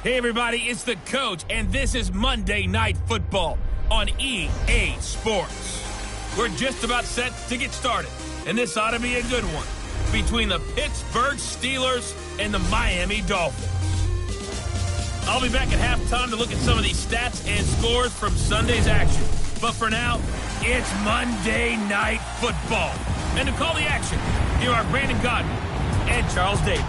Hey everybody, it's the coach, and this is Monday Night Football on EA Sports. We're just about set to get started, and this ought to be a good one between the Pittsburgh Steelers and the Miami Dolphins. I'll be back at halftime to look at some of these stats and scores from Sunday's action. But for now, it's Monday Night Football. And to call the action, here are Brandon Godden and Charles Davis.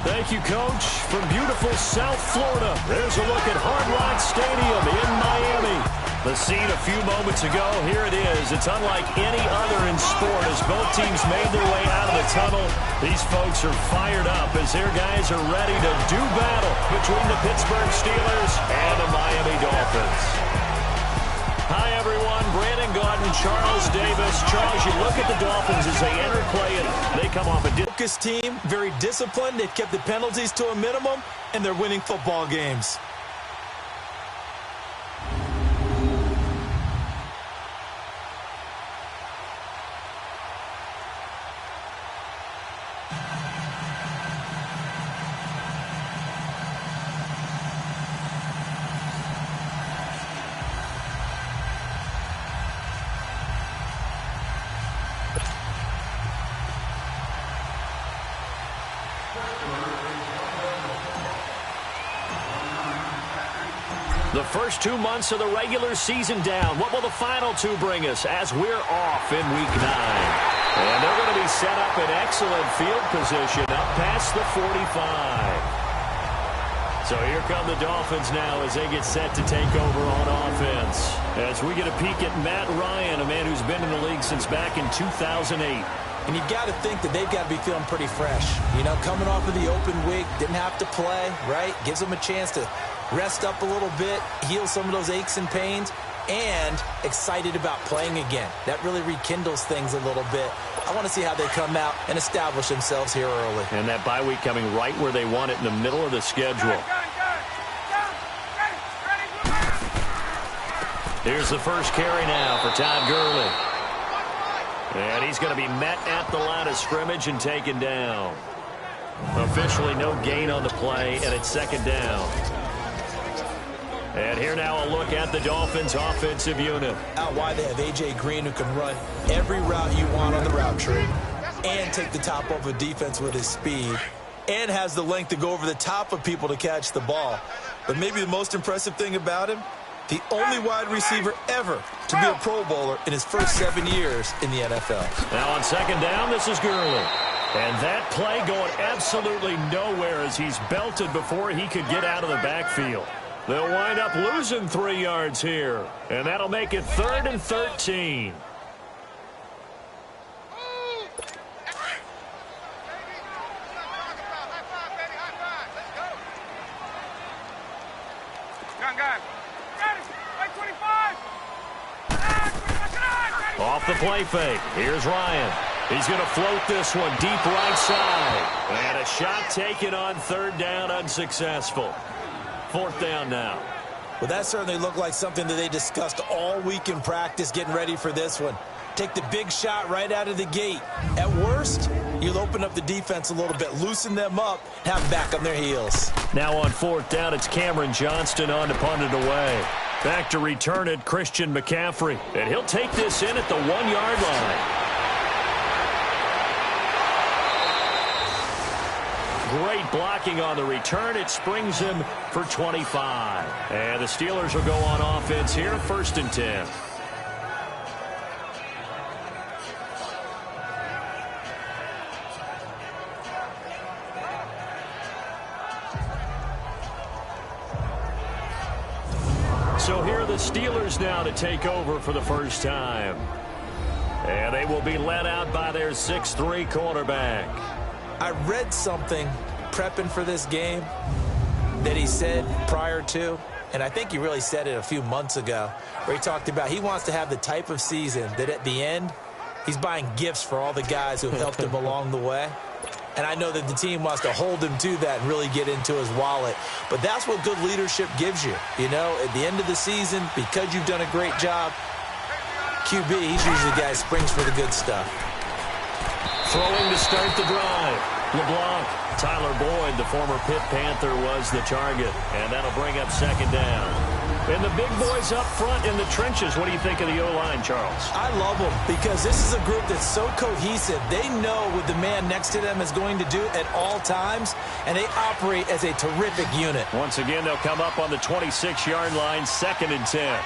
Thank you, Coach. From beautiful South Florida, there's a look at Hard Rock Stadium in Miami. The scene a few moments ago, here it is. It's unlike any other in sport as both teams made their way out of the tunnel. These folks are fired up as their guys are ready to do battle between the Pittsburgh Steelers and the Miami Dolphins. Hi, everyone. Brandon Godden, Charles Davis. Charles, you look at the Dolphins as they enter play, and they come off a focused team, very disciplined. They've kept the penalties to a minimum, and they're winning football games. The first 2 months of the regular season down. What will the final two bring us as we're off in Week 9? And they're going to be set up in excellent field position up past the 45. So here come the Dolphins now as they get set to take over on offense. As we get a peek at Matt Ryan, a man who's been in the league since back in 2008. And you've got to think that they've got to be feeling pretty fresh. You know, coming off of the open week, didn't have to play, right? Gives them a chance to rest up a little bit, heal some of those aches and pains, and excited about playing again. That really rekindles things a little bit. I want to see how they come out and establish themselves here early. And that bye week coming right where they want it in the middle of the schedule. Here's the first carry now for Todd Gurley. And he's going to be met at the line of scrimmage and taken down. Officially no gain on the play, and it's second down. And here now a look at the Dolphins' offensive unit. Out wide, they have A.J. Green, who can run every route you want on the route tree and take the top off a defense with his speed and has the length to go over the top of people to catch the ball. But maybe the most impressive thing about him, the only wide receiver ever to be a Pro Bowler in his first 7 years in the NFL. Now on second down, this is Gurley. And that play going absolutely nowhere as he's belted before he could get out of the backfield. They'll wind up losing 3 yards here, and that'll make it 3rd and 13. Off the play fake. Here's Ryan. He's going to float this one deep right side. And a shot taken on 3rd down, unsuccessful. 4th down now. Well, that certainly looked like something that they discussed all week in practice getting ready for this one. Take the big shot right out of the gate. At worst, you'll open up the defense a little bit, loosen them up, have them back on their heels. Now on 4th down, it's Cameron Johnston on to punt it away. Back to return it, Christian McCaffrey. And he'll take this in at the 1-yard line. Great blocking on the return. It springs him for 25. And the Steelers will go on offense here, 1st and 10. So here are the Steelers now to take over for the first time. And they will be led out by their 6'3" quarterback. I read something prepping for this game that he said prior to, and I think he really said it a few months ago, where he talked about he wants to have the type of season that at the end, he's buying gifts for all the guys who have helped him along the way. And I know that the team wants to hold him to that and really get into his wallet. But that's what good leadership gives you. You know, at the end of the season, because you've done a great job, QB, he's usually the guy who springs for the good stuff. Throwing to start the drive. LeBlanc Tyler Boyd, the former Pitt Panther, was the target. And that'll bring up second down. And the big boys up front in the trenches. What do you think of the O-line, Charles? I love them because this is a group that's so cohesive. They know what the man next to them is going to do at all times, and they operate as a terrific unit. Once again, they'll come up on the 26-yard line, 2nd and 10.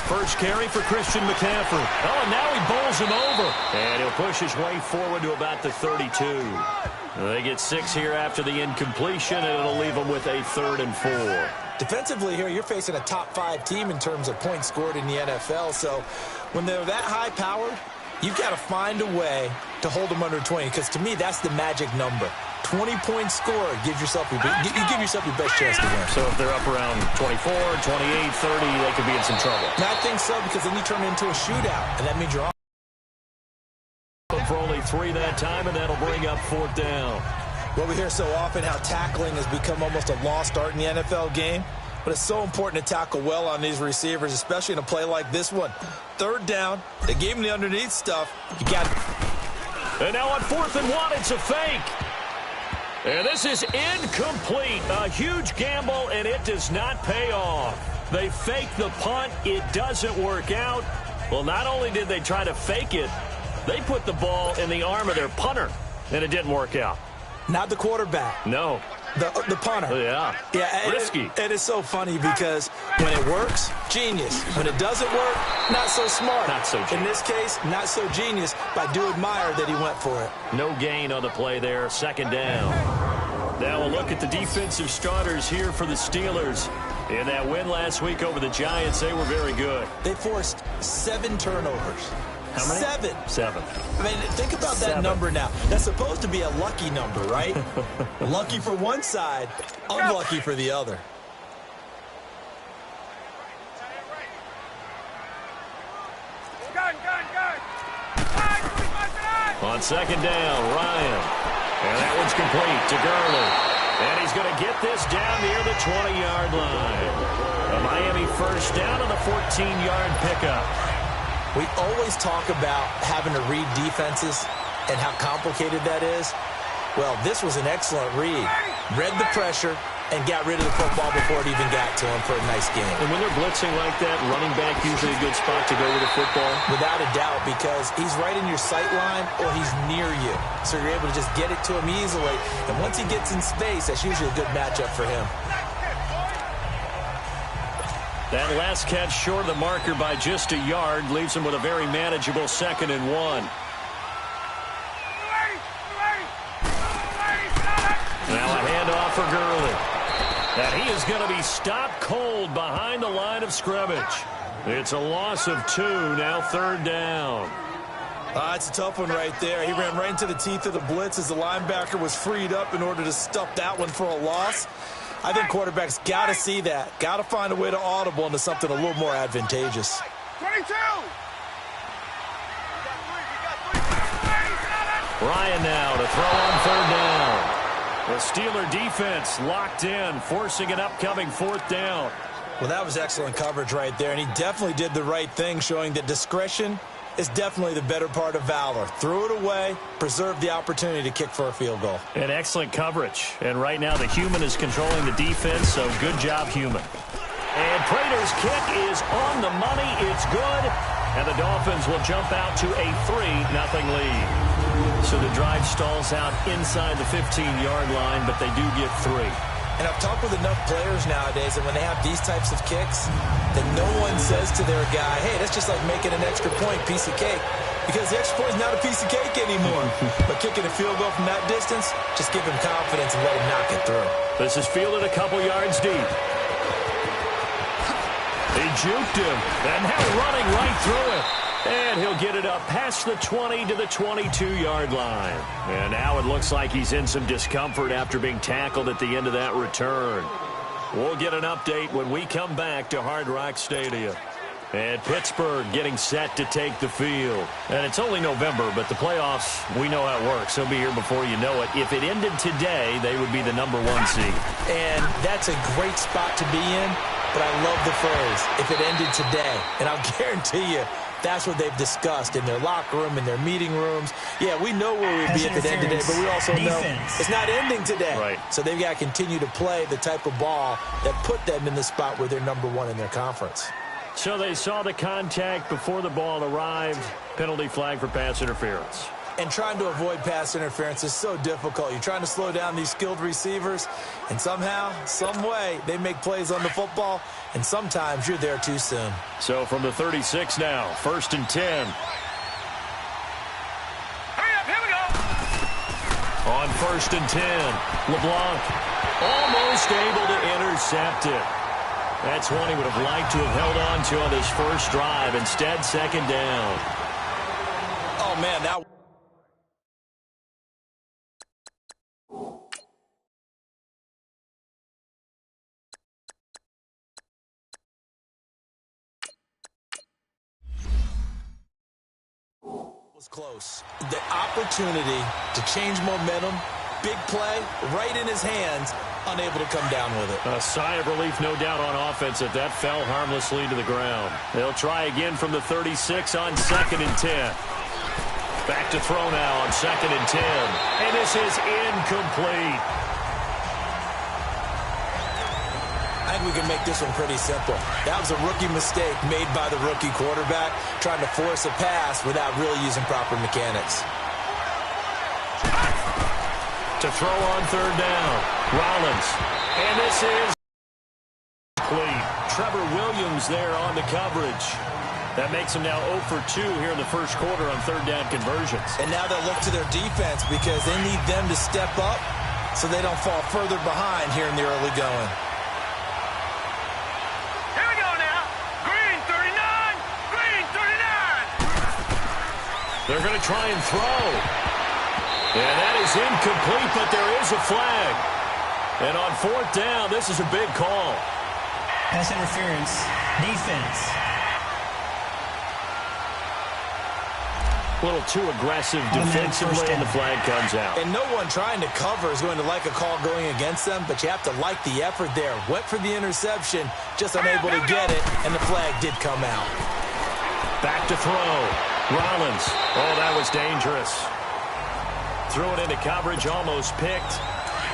First carry for Christian McCaffrey. Oh, and now he bowls him over. And he'll push his way forward to about the 32. They get 6 here after the incompletion, and it'll leave them with a 3rd and 4. Defensively here, you're facing a top-5 team in terms of points scored in the NFL. So when they're that high-powered, you've got to find a way to hold them under 20, because to me, that's the magic number. 20-point score gives yourself you give yourself your best chance to win. So if they're up around 24, 28, 30, they could be in some trouble. And I think so, because then you turn it into a shootout, and that means you're on. For only 3 that time, and that'll bring up 4th down. Well, we hear so often how tackling has become almost a lost art in the NFL game, but it's so important to tackle well on these receivers, especially in a play like this one. 3rd down, they gave him the underneath stuff. You got it. And now on 4th and 1, it's a fake. And this is incomplete. A huge gamble, and it does not pay off. They fake the punt. It doesn't work out. Well, not only did they try to fake it, they put the ball in the arm of their punter, and it didn't work out. Not the quarterback. No. The punter. Yeah. Risky. It is so funny because when it works, genius. When it doesn't work, not so smart. Not so genius. In this case, not so genius, but I do admire that he went for it. No gain on the play there. 2nd down. Now we'll look at the defensive starters here for the Steelers. In that win last week over the Giants, they were very good. They forced 7 turnovers. How many? 7. I mean, think about that 7. number now. That's supposed to be a lucky number, right? Lucky for one side, unlucky for the other. On 2nd down, Ryan. And that one's complete to Gurley. And he's going to get this down near the 20-yard line. A Miami first down on the 14-yard pickup. We always talk about having to read defenses and how complicated that is. Well, this was an excellent read. Read the pressure and got rid of the football before it even got to him for a nice game. And when they're blitzing like that, running back usually a good spot to go with the football? Without a doubt, because he's right in your sight line or he's near you. So you're able to just get it to him easily. And once he gets in space, that's usually a good matchup for him. That last catch short of the marker by just a yard leaves him with a very manageable 2nd and 1. Now a handoff for Gurley. And he is going to be stopped cold behind the line of scrimmage. It's a loss of 2, now 3rd down. It's a tough one right there. He ran right into the teeth of the blitz as the linebacker was freed up in order to stuff that one for a loss. I think quarterbacks got to see that. Got to find a way to audible into something a little more advantageous. 22! Ryan now to throw on 3rd down. The Steeler defense locked in, forcing an upcoming 4th down. Well, that was excellent coverage right there, and he definitely did the right thing, showing that discretion is definitely the better part of valor. Threw it away, preserved the opportunity to kick for a field goal. And excellent coverage. And right now the human is controlling the defense, so good job, human. And Prater's kick is on the money. It's good. And the Dolphins will jump out to a 3-0 lead. So the drive stalls out inside the 15-yard line, but they do get 3. And I've talked with enough players nowadays that when they have these types of kicks, that no one says to their guy, hey, that's just like making an extra point, piece of cake. Because the extra point is not a piece of cake anymore. But kicking a field goal from that distance, just give him confidence and let him knock it through. This is fielded a couple yards deep. He juked him, and now running right through it. And he'll get it up past the 20 to the 22-yard line. And now it looks like he's in some discomfort after being tackled at the end of that return. We'll get an update when we come back to Hard Rock Stadium. And Pittsburgh getting set to take the field. And it's only November, but the playoffs, we know how it works. They'll be here before you know it. If it ended today, they would be the #1 seed. And that's a great spot to be in, but I love the phrase, if it ended today. And I'll guarantee you, That's what they've discussed in their locker room, in their meeting rooms. Yeah, we know where we'll be at the end today, but we also know it's not ending today. Right. So they've got to continue to play the type of ball that put them in the spot where they're #1 in their conference. So they saw the contact before the ball arrived. Penalty flag for pass interference. And trying to avoid pass interference is so difficult. You're trying to slow down these skilled receivers, and somehow, some way, they make plays on the football, and sometimes you're there too soon. So from the 36 now, 1st and 10. Hurry up, here we go. On 1st and 10, LeBlanc almost able to intercept it. That's one he would have liked to have held on to on his first drive. Instead, 2nd down. Oh, man, that was close. The opportunity to change momentum, big play, right in his hands, unable to come down with it. A sigh of relief, no doubt, on offense that that fell harmlessly to the ground. They'll try again from the 36 on 2nd and 10. Back to throw now on 2nd and 10. And this is incomplete. I think we can make this one pretty simple. That was a rookie mistake made by the rookie quarterback, trying to force a pass without really using proper mechanics. To throw on 3rd down, Rollins. And this is complete. Trevor Williams there on the coverage. That makes them now 0 for 2 here in the first quarter on 3rd down conversions. And now they'll look to their defense because they need them to step up so they don't fall further behind here in the early going. Here we go now. Green 39. Green 39. They're going to try and throw. And that is incomplete, but there is a flag. And on 4th down, this is a big call. Pass interference. Defense. A little too aggressive defensively, and the flag comes out. And no one trying to cover is going to like a call going against them, but you have to like the effort there. Went for the interception, just unable to get it, and the flag did come out. Back to throw. Rollins. Oh, that was dangerous. Threw it into coverage, almost picked,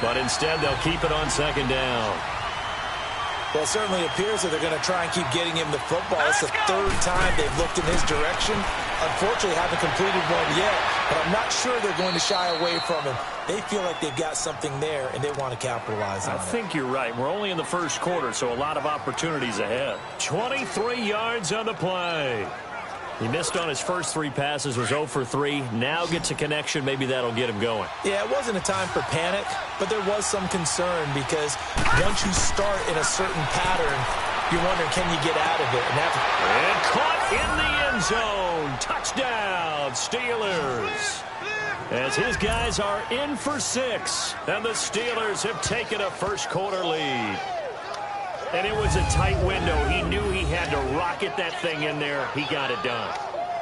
but instead they'll keep it on 2nd down. Well, it certainly appears that they're going to try and keep getting him the football. It's the 3rd time they've looked in his direction. Unfortunately, haven't completed one yet, but I'm not sure they're going to shy away from him. They feel like they've got something there, and they want to capitalize on it. I think you're right. We're only in the first quarter, so a lot of opportunities ahead. 23 yards on the play. He missed on his first 3 passes, was 0 for 3. Now gets a connection. Maybe that'll get him going. Yeah, it wasn't a time for panic, but there was some concern because once you start in a certain pattern, you're wondering, can you get out of it? And caught in the end zone. Touchdown, Steelers. As his guys are in for 6, and the Steelers have taken a first quarter lead. And it was a tight window. He knew he had to rocket that thing in there. He got it done.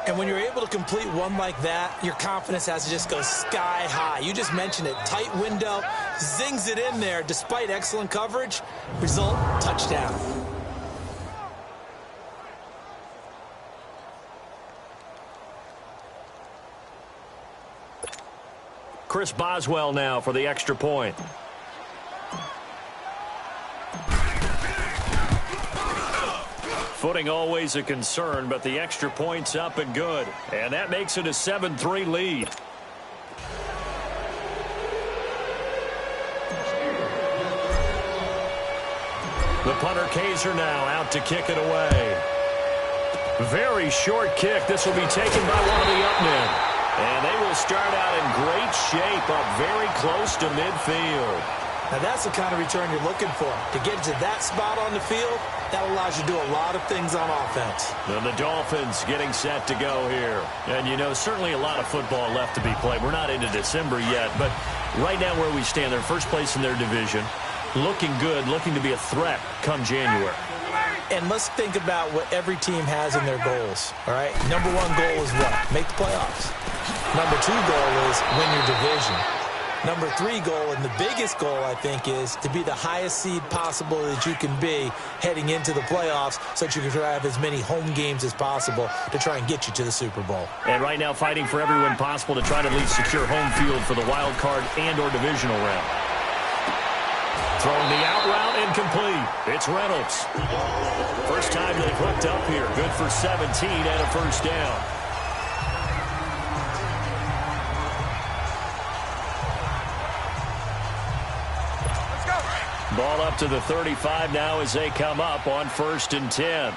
And when you're able to complete one like that, your confidence has to just go sky high. You just mentioned it. Tight window, zings it in there despite excellent coverage. Result, touchdown. Chris Boswell now for the extra point. Footing always a concern, but the extra point's up and good. And that makes it a 7-3 lead. The punter Kaiser now out to kick it away. Very short kick. This will be taken by one of the up men. And they will start out in great shape, up very close to midfield. Now that's the kind of return you're looking for. To get to that spot on the field, that allows you to do a lot of things on offense. And the Dolphins getting set to go here. And, you know, certainly a lot of football left to be played. We're not into December yet, but right now where we stand, they're first place in their division. Looking good, looking to be a threat come January. And let's think about what every team has in their goals, all right? #1 goal is what? Make the playoffs. #2 goal is win your division. Number 3 goal, and the biggest goal, I think, is to be the highest seed possible that you can be heading into the playoffs so that you can try to have as many home games as possible to try and get you to the Super Bowl. And right now fighting for everyone possible to try to at least secure home field for the wild card and or divisional round. Throwing the out route incomplete. It's Reynolds. First time they've hooked up here. Good for 17 and a first down. Ball up to the 35 now as they come up on 1st and 10.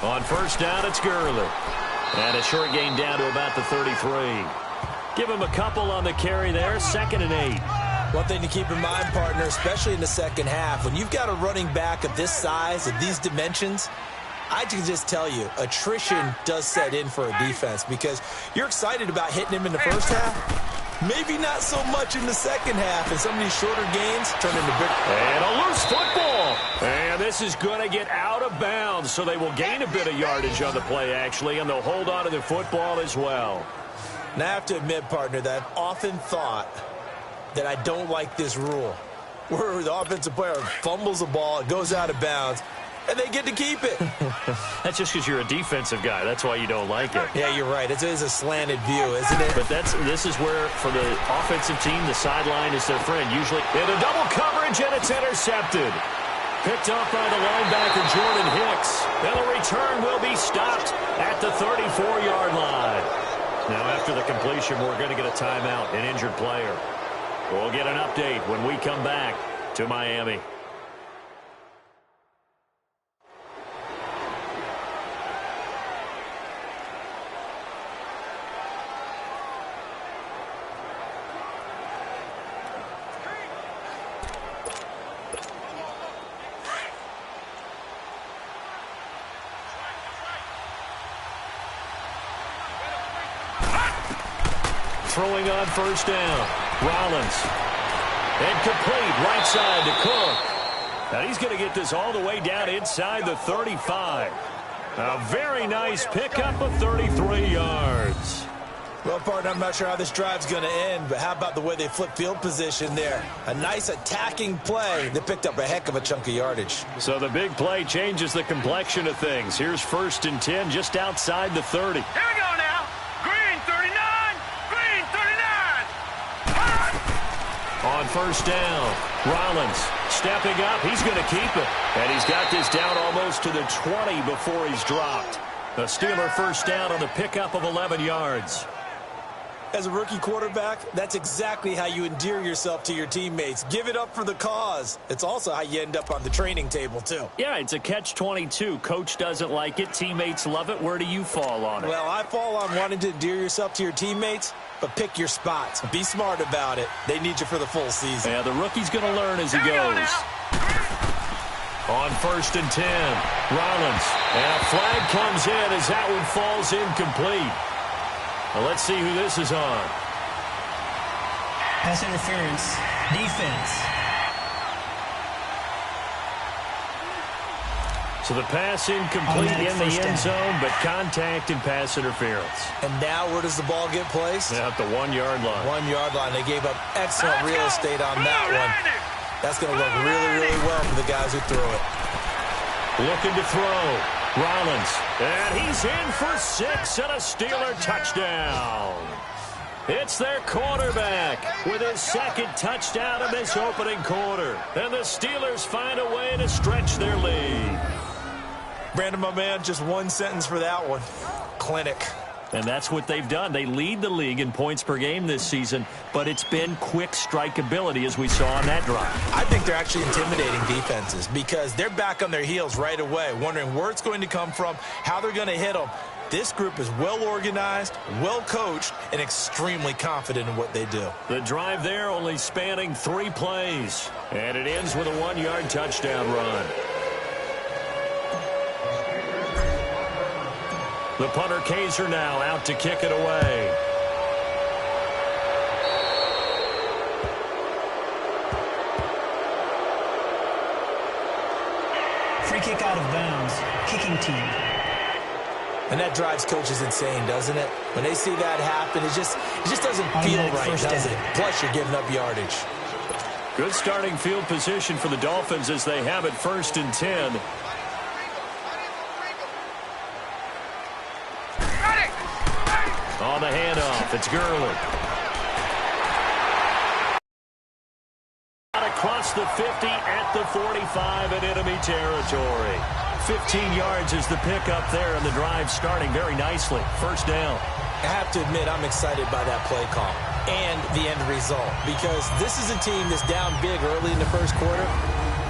On first down, it's Gurley. And a short gain down to about the 33. Give him a couple on the carry there, 2nd and 8. One thing to keep in mind, partner, especially in the second half, when you've got a running back of this size, of these dimensions, I can just tell you, attrition does set in for a defense because you're excited about hitting him in the first half. Maybe not so much in the second half, and some of these shorter gains turn into big. And a loose football. And this is going to get out of bounds, so they will gain a bit of yardage on the play, actually, and they'll hold on to the football as well. Now, I have to admit, partner, that I've often thought that I don't like this rule, where the offensive player fumbles the ball, it goes out of bounds, and they get to keep it. That's just because you're a defensive guy. That's why you don't like it. Yeah, you're right. It is a slanted view, isn't it? But this is where, for the offensive team, the sideline is their friend. Usually in a double coverage, and it's intercepted. Picked off by the linebacker, Jordan Hicks. And the return will be stopped at the 34-yard line. Now, after the completion, we're going to get a timeout, an injured player. We'll get an update when we come back to Miami. Throwing on first down. Rollins. And complete right side to Cook. Now he's going to get this all the way down inside the 35. A very nice pickup of 33 yards. Well, partner, I'm not sure how this drive's going to end, but how about the way they flip field position there? A nice attacking play that picked up a heck of a chunk of yardage. So the big play changes the complexion of things. Here's 1st and 10 just outside the 30. Here we go now. Green 39. Green 39. On first down, Rollins stepping up. He's going to keep it. And he's got this down almost to the 20 before he's dropped. The Steeler first down on the pickup of 11 yards. As a rookie quarterback, that's exactly how you endear yourself to your teammates. Give it up for the cause. It's also how you end up on the training table, too. Yeah, it's a catch-22. Coach doesn't like it. Teammates love it. Where do you fall on it? Well, I fall on wanting to endear yourself to your teammates, but pick your spots. Be smart about it. They need you for the full season. Yeah, the rookie's going to learn as he goes. On 1st and 10, Rollins. And a flag comes in as that one falls incomplete. Well, let's see who this is on. Pass interference. Defense. So the pass incomplete in the end zone, but contact and pass interference. And now where does the ball get placed? At the 1-yard line. 1-yard line. They gave up excellent real estate on that one. That's going to look really, really well for the guys who threw it. Looking to throw. Rollins. And he's in for 6 and a Steeler touchdown. It's their quarterback with his 2nd touchdown of this opening quarter. And the Steelers find a way to stretch their lead. Brandon, my man, just one sentence for that one. Clinic. And that's what they've done. They lead the league in points per game this season, but it's been quick strikeability as we saw on that drive. I think they're actually intimidating defenses because they're back on their heels right away, wondering where it's going to come from, how they're going to hit them. This group is well organized, well coached, and extremely confident in what they do. The drive there only spanning 3 plays, and it ends with a 1-yard touchdown run. The punter Kaiser now out to kick it away. Free kick out of bounds. Kicking team. And that drives coaches insane, doesn't it? When they see that happen, it just doesn't feel right, does it? Plus, you're giving up yardage. Good starting field position for the Dolphins as they have it 1st and 10. On the handoff, it's Gurley. Across the 50 at the 45 in enemy territory. 15 yards is the pickup there, and the drive starting very nicely. 1st down. I have to admit, I'm excited by that play call and the end result, because this is a team that's down big early in the 1st quarter,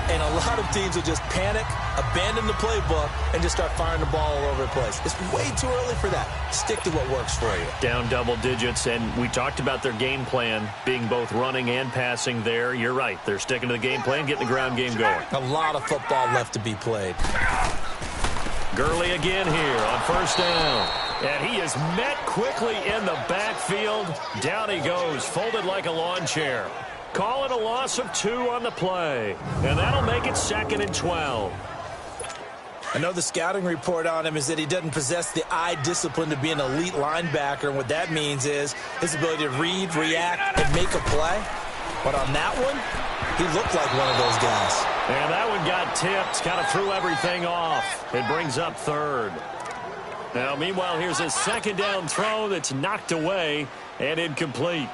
and a lot of teams will just panic, abandon the playbook, and just start firing the ball all over the place. It's way too early for that. Stick to what works for you. Down double digits, and we talked about their game plan being both running and passing there. You're right. They're sticking to the game plan, getting the ground game going. A lot of football left to be played. Gurley again here on 1st down. And he is met quickly in the backfield. Down he goes, folded like a lawn chair. Call it a loss of 2 on the play. And that'll make it 2nd and 12. I know the scouting report on him is that he doesn't possess the eye discipline to be an elite linebacker. And what that means is his ability to read, react, and make a play. But on that one, he looked like one of those guys. And that one got tipped, kind of threw everything off. It brings up 3rd. Now, meanwhile, here's a 2nd down throw that's knocked away and incomplete.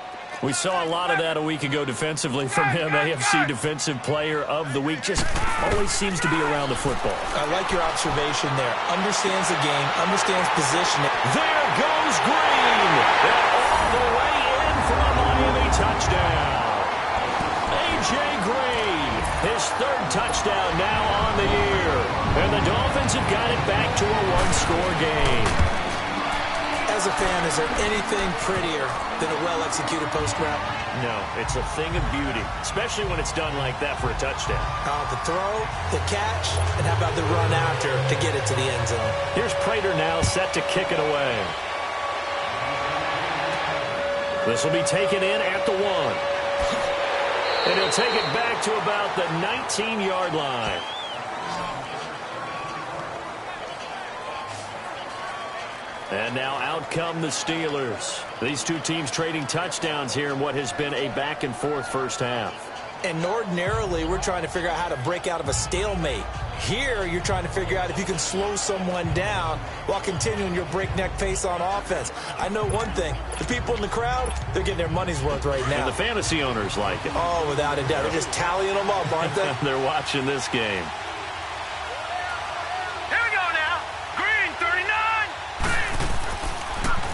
We saw a lot of that a week ago defensively from him. AFC Defensive Player of the Week. Just always seems to be around the football. I like your observation there. Understands the game, understands positioning. There goes Green. And all the way in for a Miami touchdown. A.J. Green, his 3rd touchdown now on the year. And the Dolphins have got it back to a 1-score game. As a fan, is there anything prettier than a well-executed post route? No, it's a thing of beauty, especially when it's done like that for a touchdown. The throw, the catch, and how about the run after to get it to the end zone? Here's Prater now set to kick it away. This will be taken in at the 1. And he'll take it back to about the 19-yard line. And now out come the Steelers. These two teams trading touchdowns here in what has been a back-and-forth 1st half. And ordinarily, we're trying to figure out how to break out of a stalemate. Here, you're trying to figure out if you can slow someone down while continuing your breakneck pace on offense. I know one thing. The people in the crowd, they're getting their money's worth right now. And the fantasy owners like it. Oh, without a doubt. They're just tallying them up, aren't they? They're watching this game.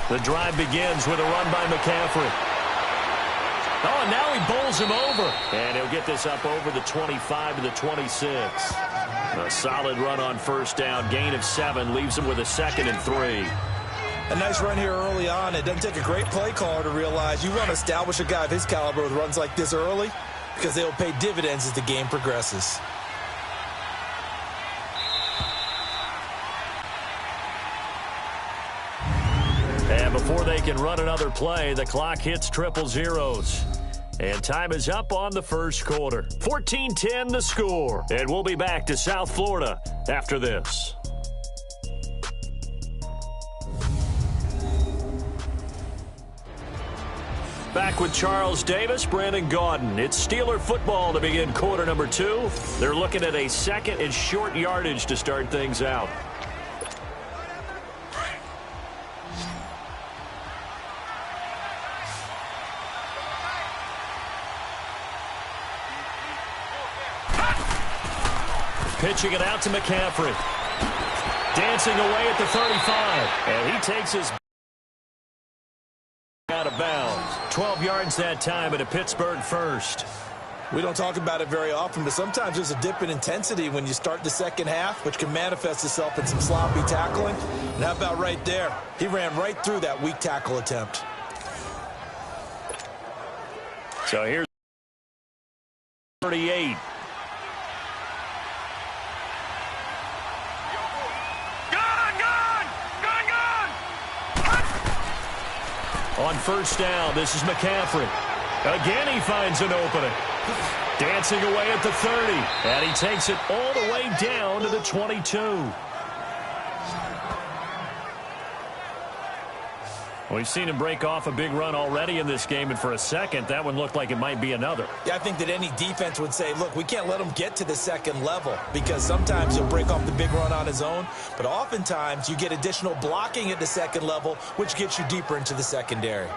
The drive begins with a run by McCaffrey. Oh, and now he bowls him over. And he'll get this up over the 25 to the 26. A solid run on 1st down. Gain of 7 leaves him with a 2nd and 3. A nice run here early on. It doesn't take a great play caller to realize you want to establish a guy of his caliber with runs like this early, because they will pay dividends as the game progresses. And before they can run another play, the clock hits triple zeros. And time is up on the 1st quarter. 14-10 the score. And we'll be back to South Florida after this. Back with Charles Davis, Brandon Gaudin. It's Steeler football to begin quarter number 2. They're looking at a 2nd and short yardage to start things out. Pitching it out to McCaffrey. Dancing away at the 35. And he takes his out of bounds. 12 yards that time at a Pittsburgh 1st. We don't talk about it very often, but sometimes there's a dip in intensity when you start the 2nd half, which can manifest itself in some sloppy tackling. And how about right there? He ran right through that weak tackle attempt. So here's 38. On 1st down, this is McCaffrey. Again, he finds an opening. Dancing away at the 30. And he takes it all the way down to the 22. We've seen him break off a big run already in this game, and for a second, that one looked like it might be another. Yeah, I think that any defense would say, look, we can't let him get to the second level, because sometimes he'll break off the big run on his own, but oftentimes you get additional blocking at the second level, which gets you deeper into the secondary.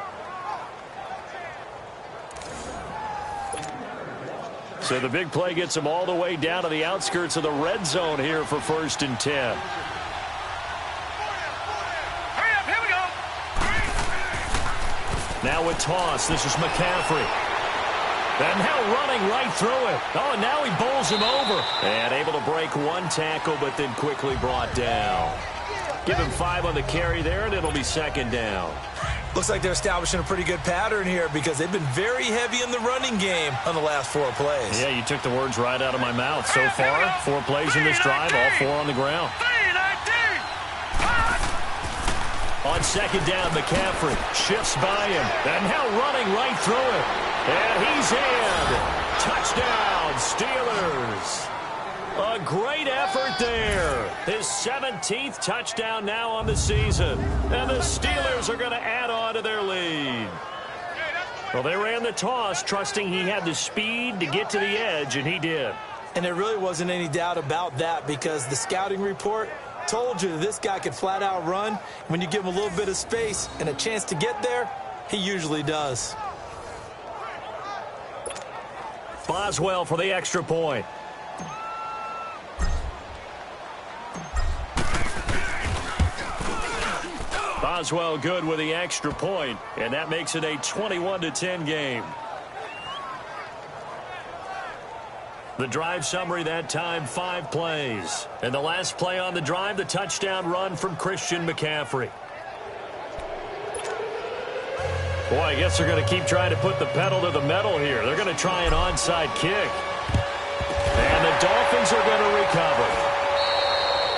So the big play gets him all the way down to the outskirts of the red zone here for 1st and 10. Now with toss, this is McCaffrey. And now running right through it. Oh, and now he bowls him over. And able to break one tackle, but then quickly brought down. Give him 5 on the carry there, and it'll be 2nd down. Looks like they're establishing a pretty good pattern here because they've been very heavy in the running game on the last 4 plays. Yeah, you took the words right out of my mouth. So far, 4 plays in this drive, all 4 on the ground. On 2nd down, McCaffrey shifts by him. And now running right through it. And he's in. Touchdown, Steelers. A great effort there. His 17th touchdown now on the season. And the Steelers are going to add on to their lead. Well, they ran the toss, trusting he had the speed to get to the edge, and he did. And there really wasn't any doubt about that because the scouting report told you that this guy could flat out run. When you give him a little bit of space and a chance to get there, he usually does. Boswell for the extra point. Boswell good with the extra point, and that makes it a 21-10 game. The drive summary that time, 5 plays. And the last play on the drive, the touchdown run from Christian McCaffrey. Boy, I guess they're going to keep trying to put the pedal to the metal here. They're going to try an onside kick. And the Dolphins are going to recover.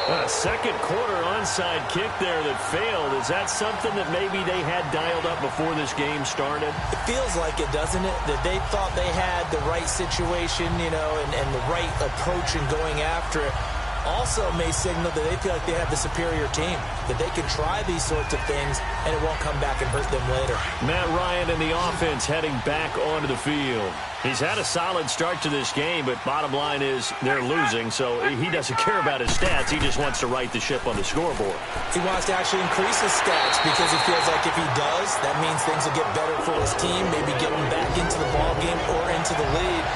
A second quarter onside kick there that failed. Is that something that maybe they had dialed up before this game started? It feels like it, doesn't it? That they thought they had the right situation, you know, and the right approach in going after it. Also may signal that they feel like they have the superior team, that they can try these sorts of things and it won't come back and hurt them later. Matt Ryan and the offense heading back onto the field. He's had a solid start to this game, but bottom line is they're losing, so he doesn't care about his stats. He just wants to right the ship on the scoreboard. He wants to actually increase his stats because he feels like if he does, that means things will get better for his team, maybe get him back into the ball game or into the lead.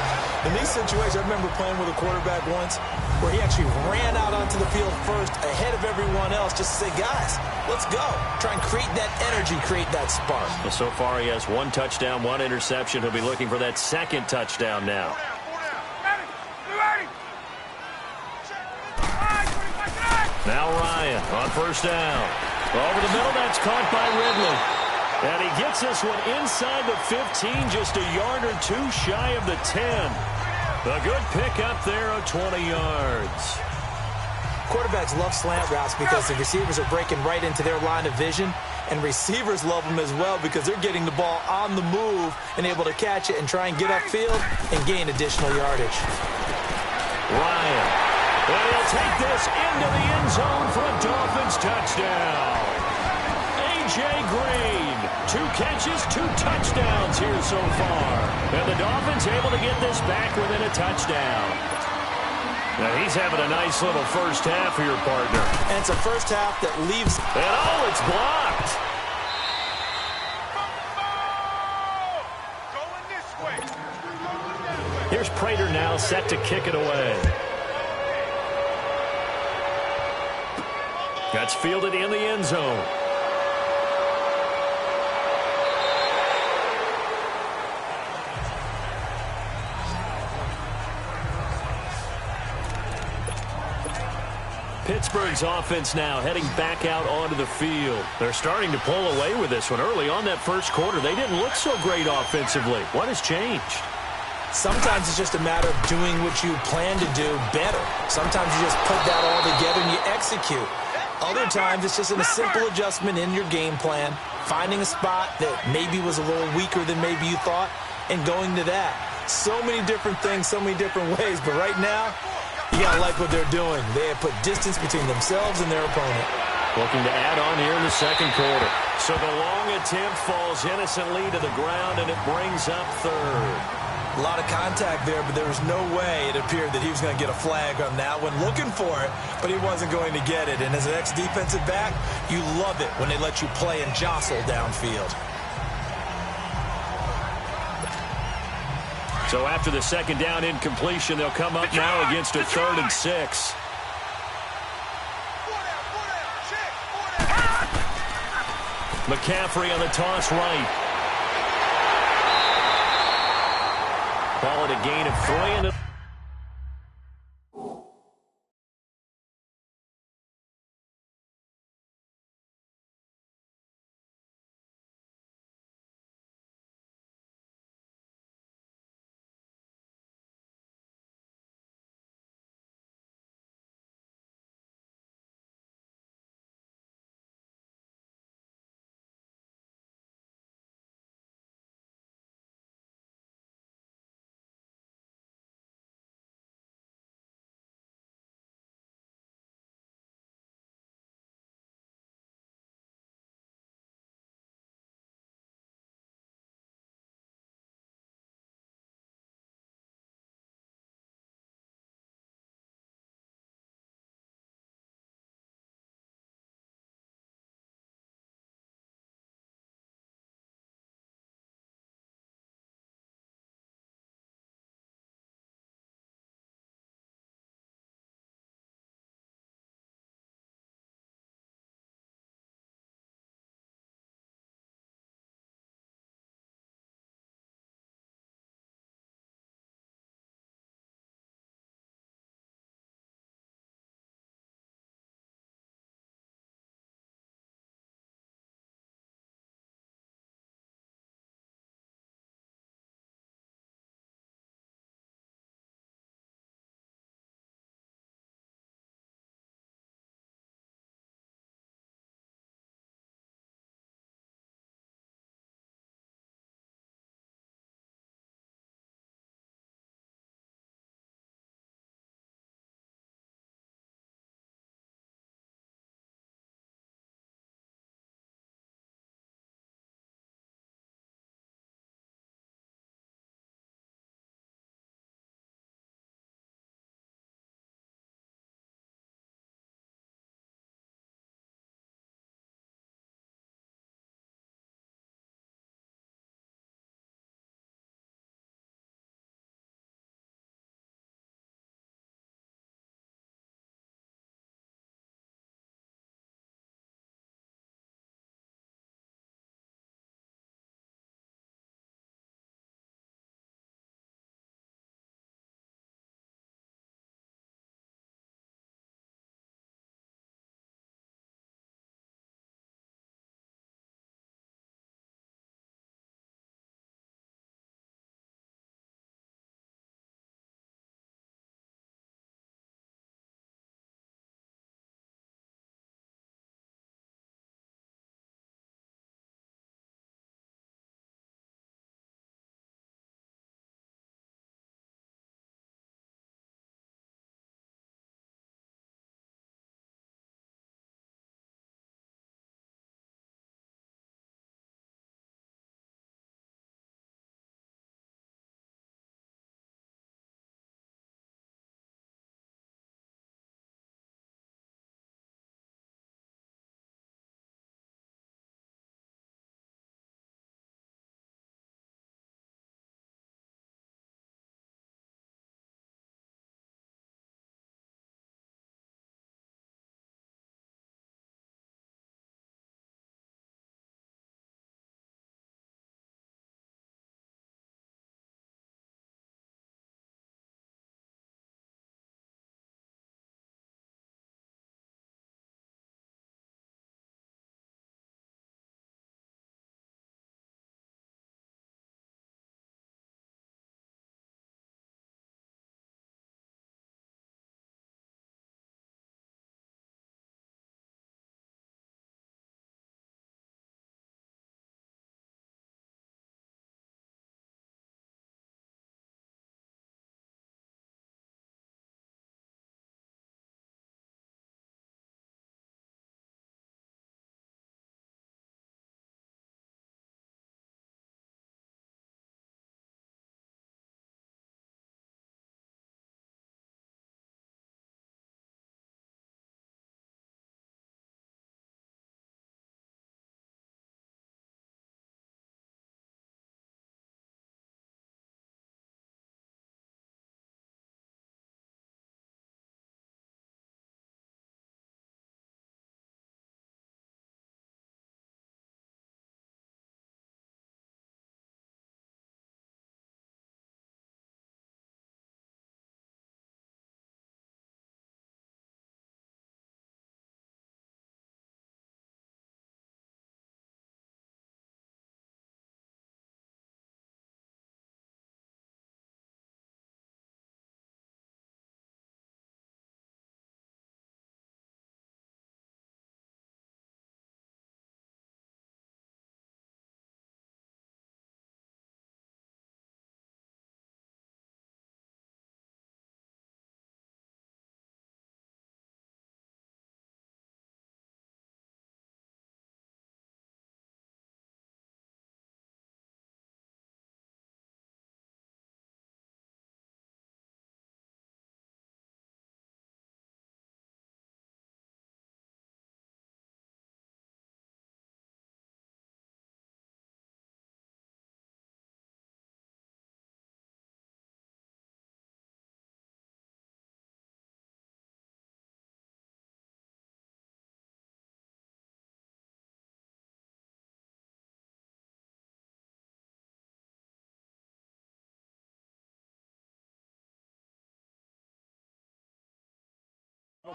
In these situations, I remember playing with a quarterback once where he actually ran out onto the field first ahead of everyone else just to say, guys, let's go. Try and create that energy, create that spark. Well, so far he has 1 touchdown, 1 interception. He'll be looking for that 2nd touchdown now. Now Ryan on 1st down. Over the middle, that's caught by Ridley. And he gets this one inside the 15, just a yard or 2 shy of the 10. A good pickup there of 20 yards. Quarterbacks love slant routes because the receivers are breaking right into their line of vision, and receivers love them as well because they're getting the ball on the move and able to catch it and try and get upfield and gain additional yardage. Ryan, and he'll take this into the end zone for a Dolphins touchdown. A.J. Green, 2 catches, 2 touchdowns here so far. And the Dolphins able to get this back within a touchdown. Now he's having a nice little first half here, partner. And it's a first half that leaves. And oh, it's blocked. Going this way. Here's Prater now set to kick it away. That's fielded in the end zone. Pittsburgh's offense now heading back out onto the field. They're starting to pull away with this one. Early on that first quarter, they didn't look so great offensively. What has changed? Sometimes it's just a matter of doing what you plan to do better. Sometimes you just put that all together and you execute. Other times it's just a simple adjustment in your game plan, finding a spot that maybe was a little weaker than maybe you thought, and going to that. So many different things, so many different ways, but right now, you gotta like what they're doing. They have put distance between themselves and their opponent. Looking to add on here in the second quarter. So the long attempt falls innocently to the ground, and it brings up third. A lot of contact there, but there was no way it appeared that he was going to get a flag on that one. Looking for it, but he wasn't going to get it. And as an ex-defensive back, you love it when they let you play and jostle downfield. So after the second down incompletion, they'll come up now against a 3rd and 6. McCaffrey on the toss right. Call it a gain of 3 and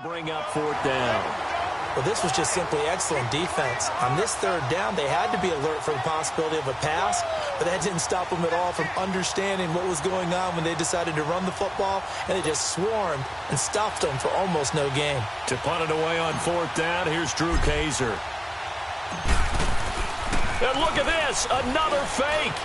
bring up 4th down. Well, this was just simply excellent defense. On this 3rd down, they had to be alert for the possibility of a pass, but that didn't stop them at all from understanding what was going on when they decided to run the football, and they just swarmed and stuffed them for almost no gain. To punt it away on 4th down, here's Drew Kaiser. And look at this, another fake.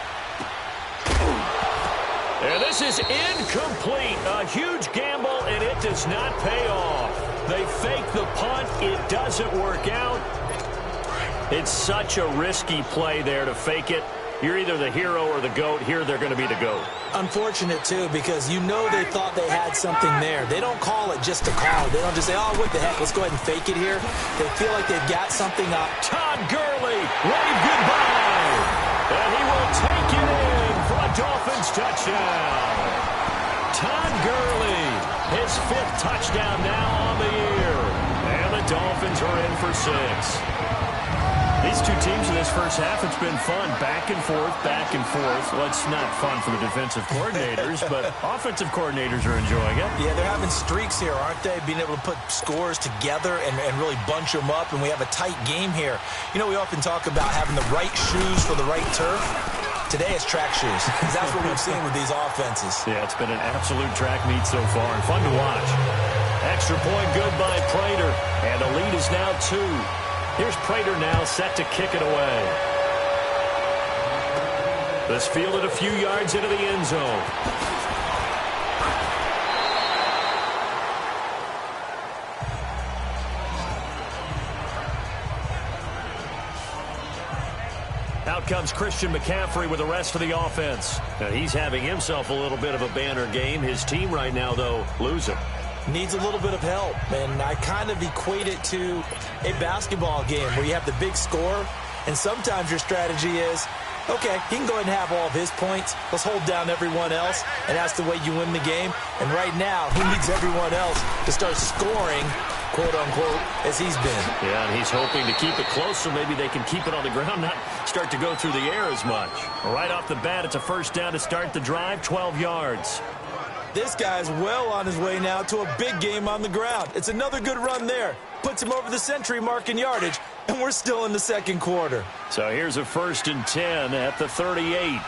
And this is incomplete. A huge gamble, and it does not pay off. They fake the punt. It doesn't work out. It's such a risky play there to fake it. You're either the hero or the GOAT. Here they're going to be the GOAT. Unfortunate, too, because you know they thought they had something there. They don't call it just to call. They don't just say, oh, what the heck, let's go ahead and fake it here. They feel like they've got something up. Todd Gurley, wave goodbye. And he will take it in for a Dolphins touchdown. Todd Gurley, his 5th touchdown now on the year. And the Dolphins are in for 6. These two teams in this first half, it's been fun. Back and forth, back and forth. Well, it's not fun for the defensive coordinators, but offensive coordinators are enjoying it. Yeah, they're having streaks here, aren't they? Being able to put scores together and really bunch them up, and we have a tight game here. You know, we often talk about having the right shoes for the right turf. Today it's track shoes, because that's what we've seen with these offenses. Yeah, it's been an absolute track meet so far, and fun to watch. Extra point good by Prater, and the lead is now 2. Here's Prater now set to kick it away. This fielded a few yards into the end zone. Out comes Christian McCaffrey with the rest of the offense. Now he's having himself a little bit of a banner game. His team right now, though, losing. Needs a little bit of help, and I kind of equate it to a basketball game where you have the big score, and sometimes your strategy is, okay, he can go ahead and have all of his points. Let's hold down everyone else, and that's the way you win the game. And right now, he needs everyone else to start scoring, quote-unquote, as he's been. Yeah, and he's hoping to keep it close so maybe they can keep it on the ground, not start to go through the air as much. Right off the bat, it's a 1st down to start the drive, 12 yards. This guy's well on his way now to a big game on the ground. It's another good run there. Puts him over the century mark in yardage, and we're still in the 2nd quarter. So here's a 1st and 10 at the 38.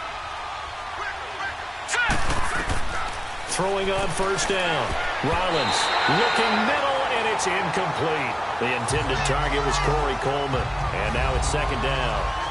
Throwing on 1st down. Rollins looking middle, and it's incomplete. The intended target was Corey Coleman, and now it's 2nd down.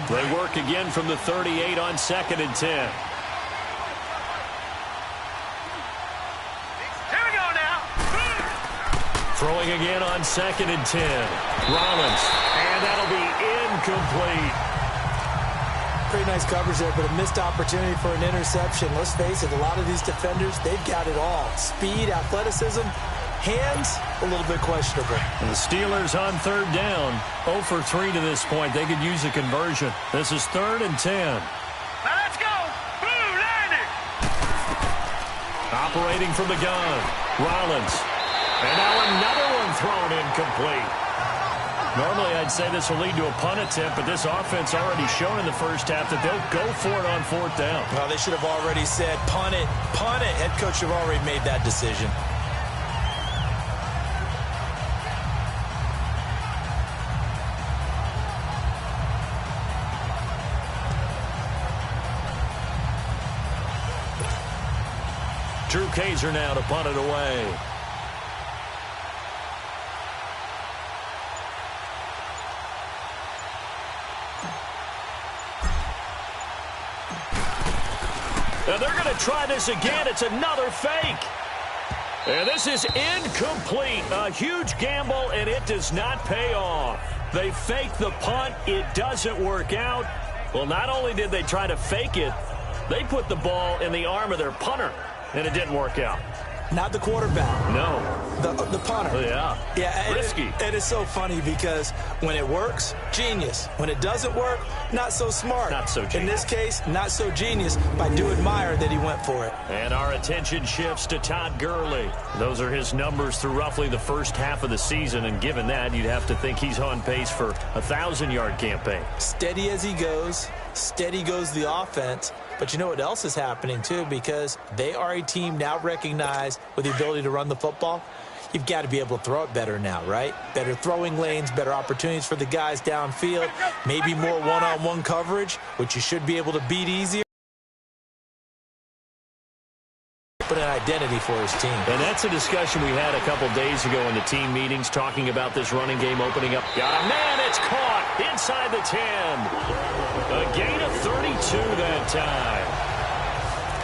They work again from the 38 on 2nd and 10. Here we go now. Throwing again on 2nd and 10. Rollins, and that'll be incomplete. Pretty nice coverage there, but a missed opportunity for an interception. Let's face it, a lot of these defenders, they've got it all. Speed, athleticism, hands, a little bit questionable. And the Steelers on third down, 0 for 3 to this point. They could use a conversion. This is 3rd and 10. Now let's go. Blue landing. Operating from the gun, Rollins. And now another one thrown incomplete. Normally, I'd say this will lead to a punt attempt, but this offense already shown in the first half that they'll go for it on 4th down. Well, they should have already said, punt it, punt it. Head coach should have already made that decision. Drew Kaiser now to punt it away. Now they're going to try this again. It's another fake. And this is incomplete. A huge gamble, and it does not pay off. They fake the punt. It doesn't work out. Well, not only did they try to fake it, they put the ball in the arm of their punter, and it didn't work out. Not the quarterback. No. The punter. Oh, yeah. Yeah. Risky. It is so funny because when it works, genius. When it doesn't work, not so smart. Not so genius. In this case, not so genius, but I do admire that he went for it. And our attention shifts to Todd Gurley. Those are his numbers through roughly the first half of the season, and given that, you'd have to think he's on pace for a 1,000-yard campaign. Steady as he goes, steady goes the offense. But you know what else is happening, too, because they are a team now recognized with the ability to run the football. You've got to be able to throw it better now, right? Better throwing lanes, better opportunities for the guys downfield, maybe more one-on-one coverage, which you should be able to beat easier. But an identity for his team. And that's a discussion we had a couple days ago in the team meetings talking about this running game opening up. Got a man, it's caught inside the 10. A gain of 32 that time.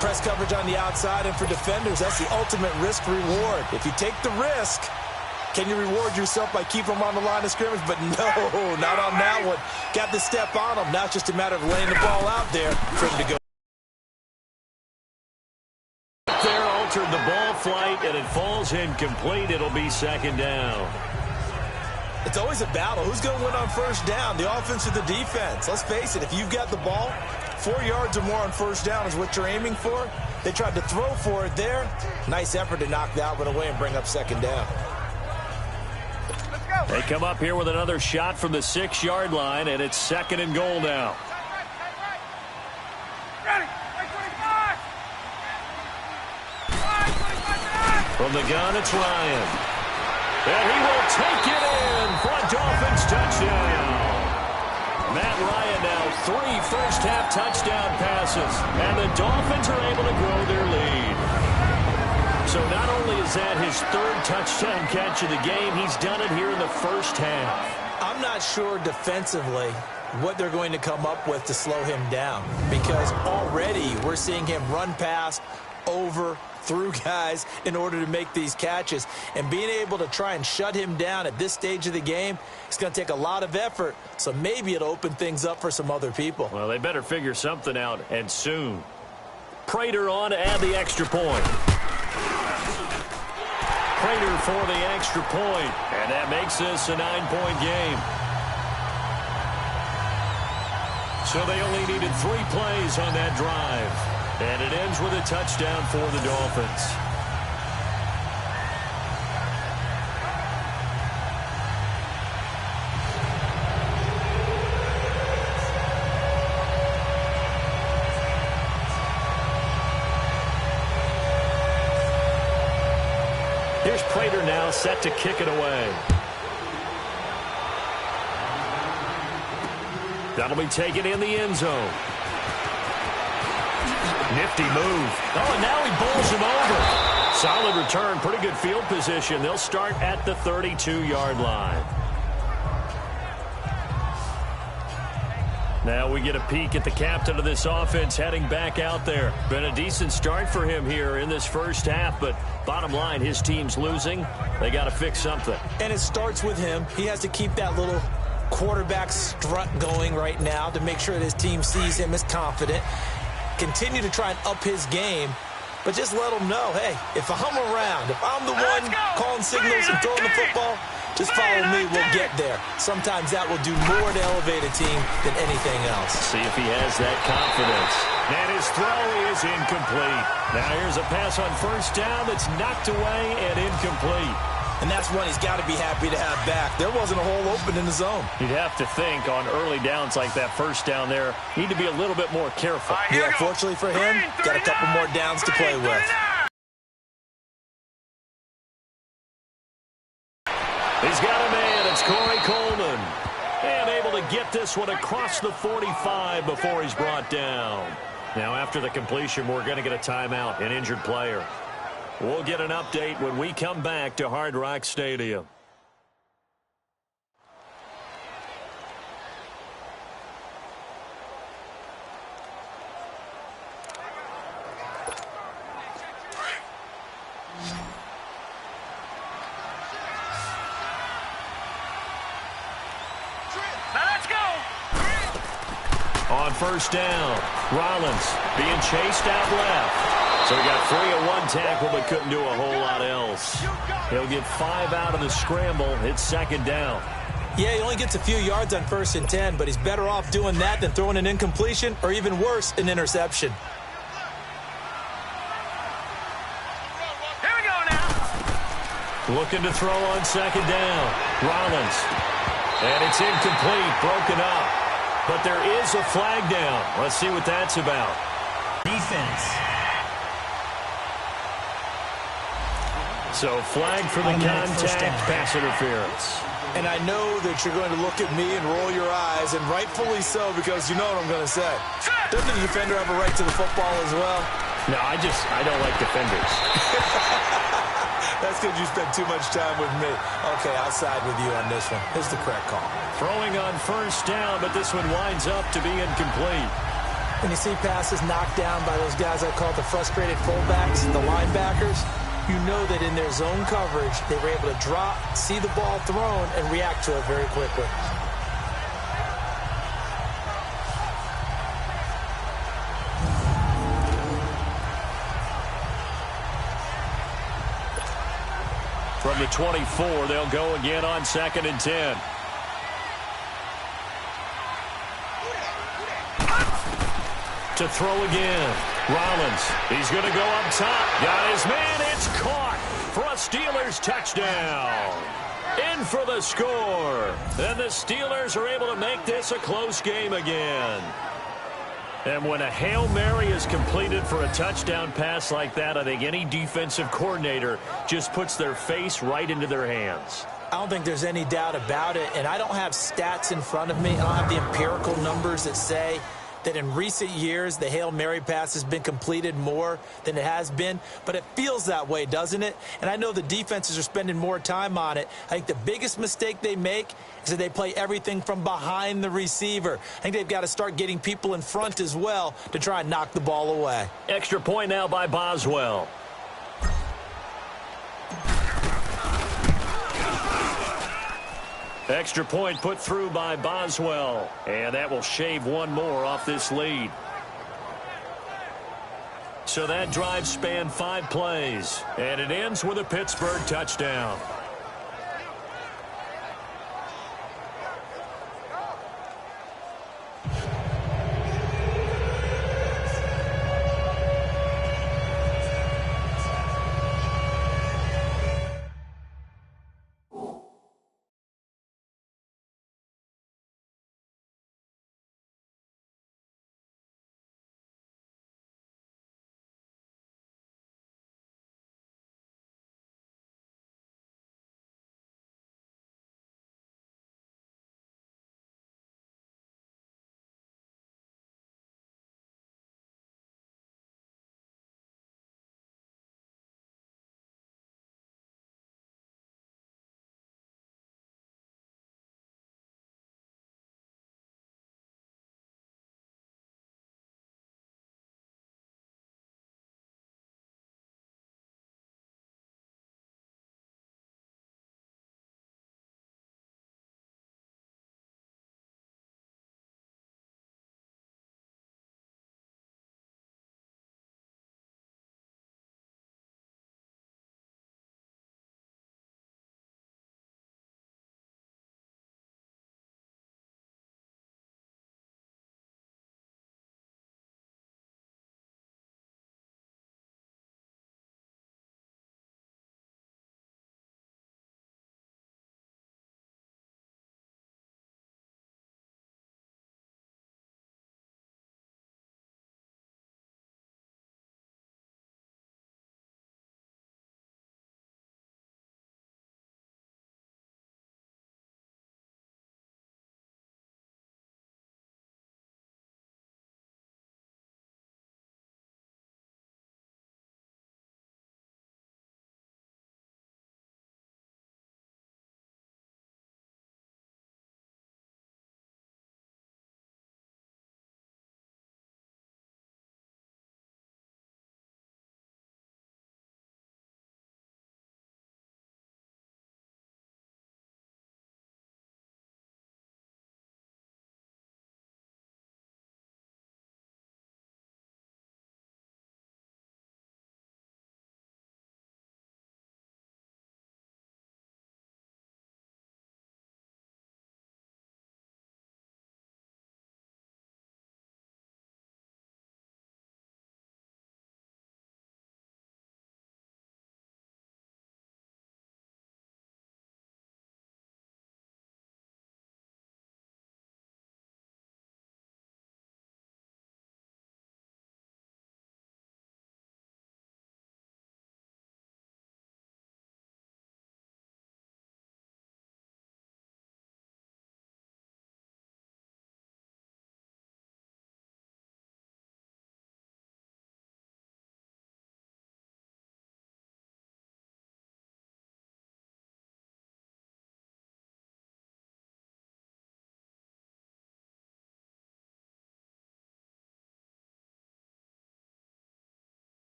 Press coverage on the outside, and for defenders, that's the ultimate risk-reward. If you take the risk, can you reward yourself by keeping them on the line of scrimmage? But no, not on that one. Got the step on them. Now it's just a matter of laying the ball out there for him to go. There altered the ball flight, and it falls incomplete. It'll be 2nd down. It's always a battle. Who's going to win on 1st down, the offense or the defense? Let's face it, if you've got the ball, 4 yards or more on 1st down is what you're aiming for. They tried to throw for it there. Nice effort to knock that one away and bring up 2nd down. They come up here with another shot from the 6-yard line, and it's 2nd and goal now. From the gun, it's Ryan. And he will take it in for a Dolphins touchdown. Matt Ryan now 3 first-half touchdown passes, and the Dolphins are able to grow their lead. So not only is that his 3rd touchdown catch of the game, he's done it here in the first half. I'm not sure defensively what they're going to come up with to slow him down, because already we're seeing him run past, over, through guys in order to make these catches. And being able to try and shut him down at this stage of the game, it's going to take a lot of effort. So maybe it'll open things up for some other people. Well, they better figure something out, and soon. Prater on to add the extra point. Prater for the extra point, and that makes this a 9-point game. So they only needed 3 plays on that drive. And it ends with a touchdown for the Dolphins. Here's Prater now set to kick it away. That'll be taken in the end zone. Nifty move. Oh, and now he bowls him over. Solid return. Pretty good field position. They'll start at the 32-yard line. Now we get a peek at the captain of this offense heading back out there. Been a decent start for him here in this first half, but bottom line, his team's losing. They got to fix something. And it starts with him. He has to keep that little quarterback strut going right now to make sure that his team sees him as confident. Continue to try and up his game, but just let him know, hey, if I'm around, if I'm the one calling signals and throwing the football, just follow me, we'll get there. Sometimes that will do more to elevate a team than anything else. See if he has that confidence. And his throw is incomplete. Now here's a pass on first down that's knocked away and incomplete. And that's one he's got to be happy to have back. There wasn't a hole open in the zone. You'd have to think on early downs like that first down there, need to be a little bit more careful. Yeah, fortunately for him, got a couple more downs to play with. He's got a man. It's Corey Coleman. And able to get this one across the 45 before he's brought down. Now after the completion, we're going to get a timeout, an injured player. We'll get an update when we come back to Hard Rock Stadium. On first down, Rollins being chased out left. So he got free of one tackle but couldn't do a whole lot else. He'll get 5 out of the scramble. It's second down. Yeah, he only gets a few yards on 1st and 10, but he's better off doing that than throwing an incompletion or even worse, an interception. Here we go now. Looking to throw on second down. Rollins. And it's incomplete, broken up. But there is a flag down. Let's see what that's about. Defense. So flag for the contact, pass interference. And I know that you're going to look at me and roll your eyes, and rightfully so, because you know what I'm going to say. Doesn't the defender have a right to the football as well? No, I don't like defenders. That's because you spent too much time with me. Okay, I'll side with you on this one. Here's the correct call. Throwing on first down, but this one winds up to be incomplete. When you see passes knocked down by those guys I call the frustrated fullbacks, the linebackers, you know that in their zone coverage, they were able to drop, see the ball thrown, and react to it very quickly. From the 24, they'll go again on 2nd and 10. To throw again. Rollins. He's going to go up top. Got his man. It's caught for a Steelers touchdown. In for the score. And the Steelers are able to make this a close game again. And when a Hail Mary is completed for a touchdown pass like that, I think any defensive coordinator just puts their face right into their hands. I don't think there's any doubt about it, and I don't have stats in front of me. I don't have the empirical numbers that say that in recent years the Hail Mary pass has been completed more than it has been, but it feels that way, doesn't it? And I know the defenses are spending more time on it. I think the biggest mistake they make is that they play everything from behind the receiver. I think they've got to start getting people in front as well to try and knock the ball away. Extra point now by Boswell. Extra point put through by Boswell. And that will shave one more off this lead. So that drive spanned 5 plays. And it ends with a Pittsburgh touchdown.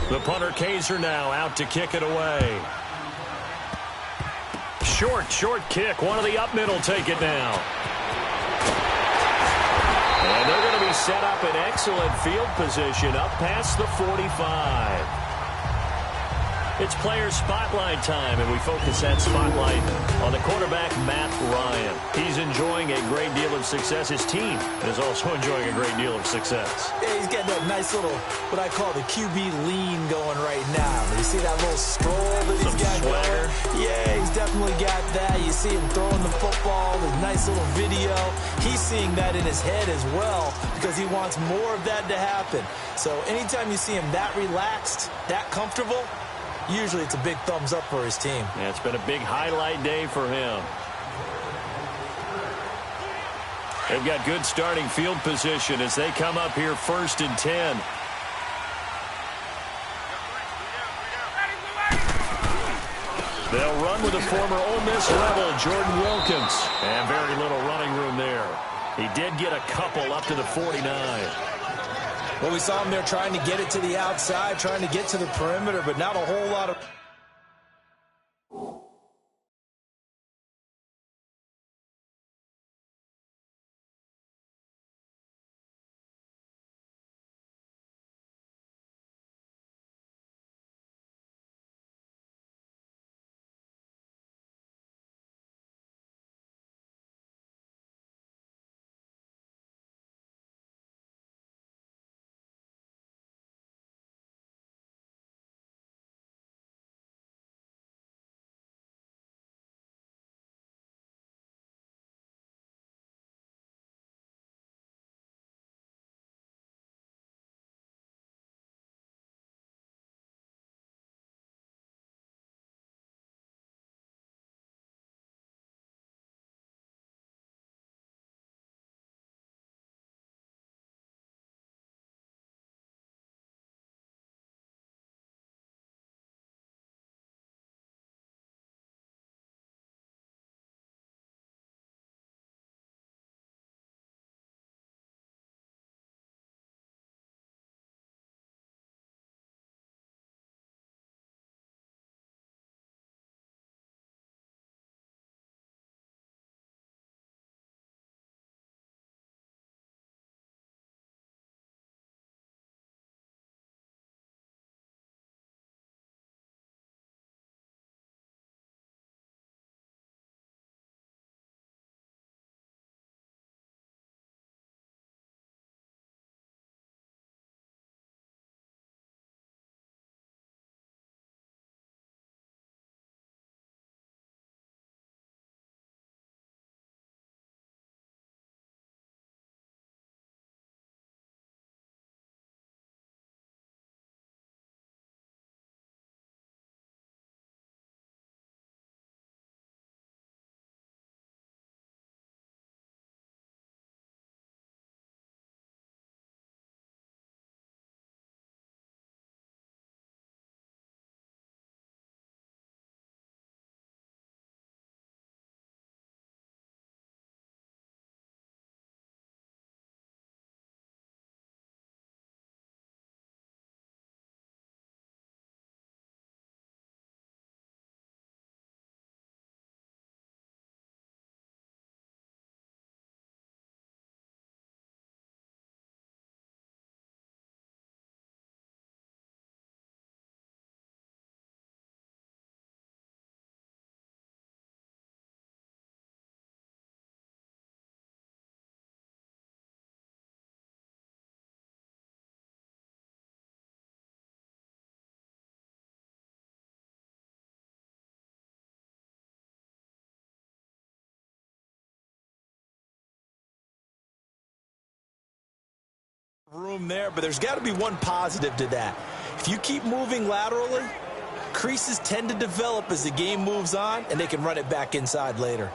The punter Kaiser now out to kick it away. Short kick. One of the up middle take it now. And they're going to be set up in excellent field position up past the 45. It's player spotlight time, and we focus that spotlight on the quarterback, Matt Ryan. He's enjoying a great deal of success. His team is also enjoying a great deal of success. Yeah, he's got that nice little, what I call the QB lean going right now. You see that little stroll that he's got swagger going? Yeah, he's definitely got that. You see him throwing the football, the nice little video. He's seeing that in his head as well because he wants more of that to happen. So anytime you see him that relaxed, that comfortable, usually it's a big thumbs up for his team. Yeah, it's been a big highlight day for him. They've got good starting field position as they come up here 1st and 10. They'll run with the former Ole Miss Rebel, Jordan Wilkins. And very little running room there. He did get a couple up to the 49. Well, we saw him there trying to get it to the outside, trying to get to the perimeter, but not a whole lot of... room there, but there's got to be one positive to that. If you keep moving laterally, creases tend to develop as the game moves on, and they can run it back inside later.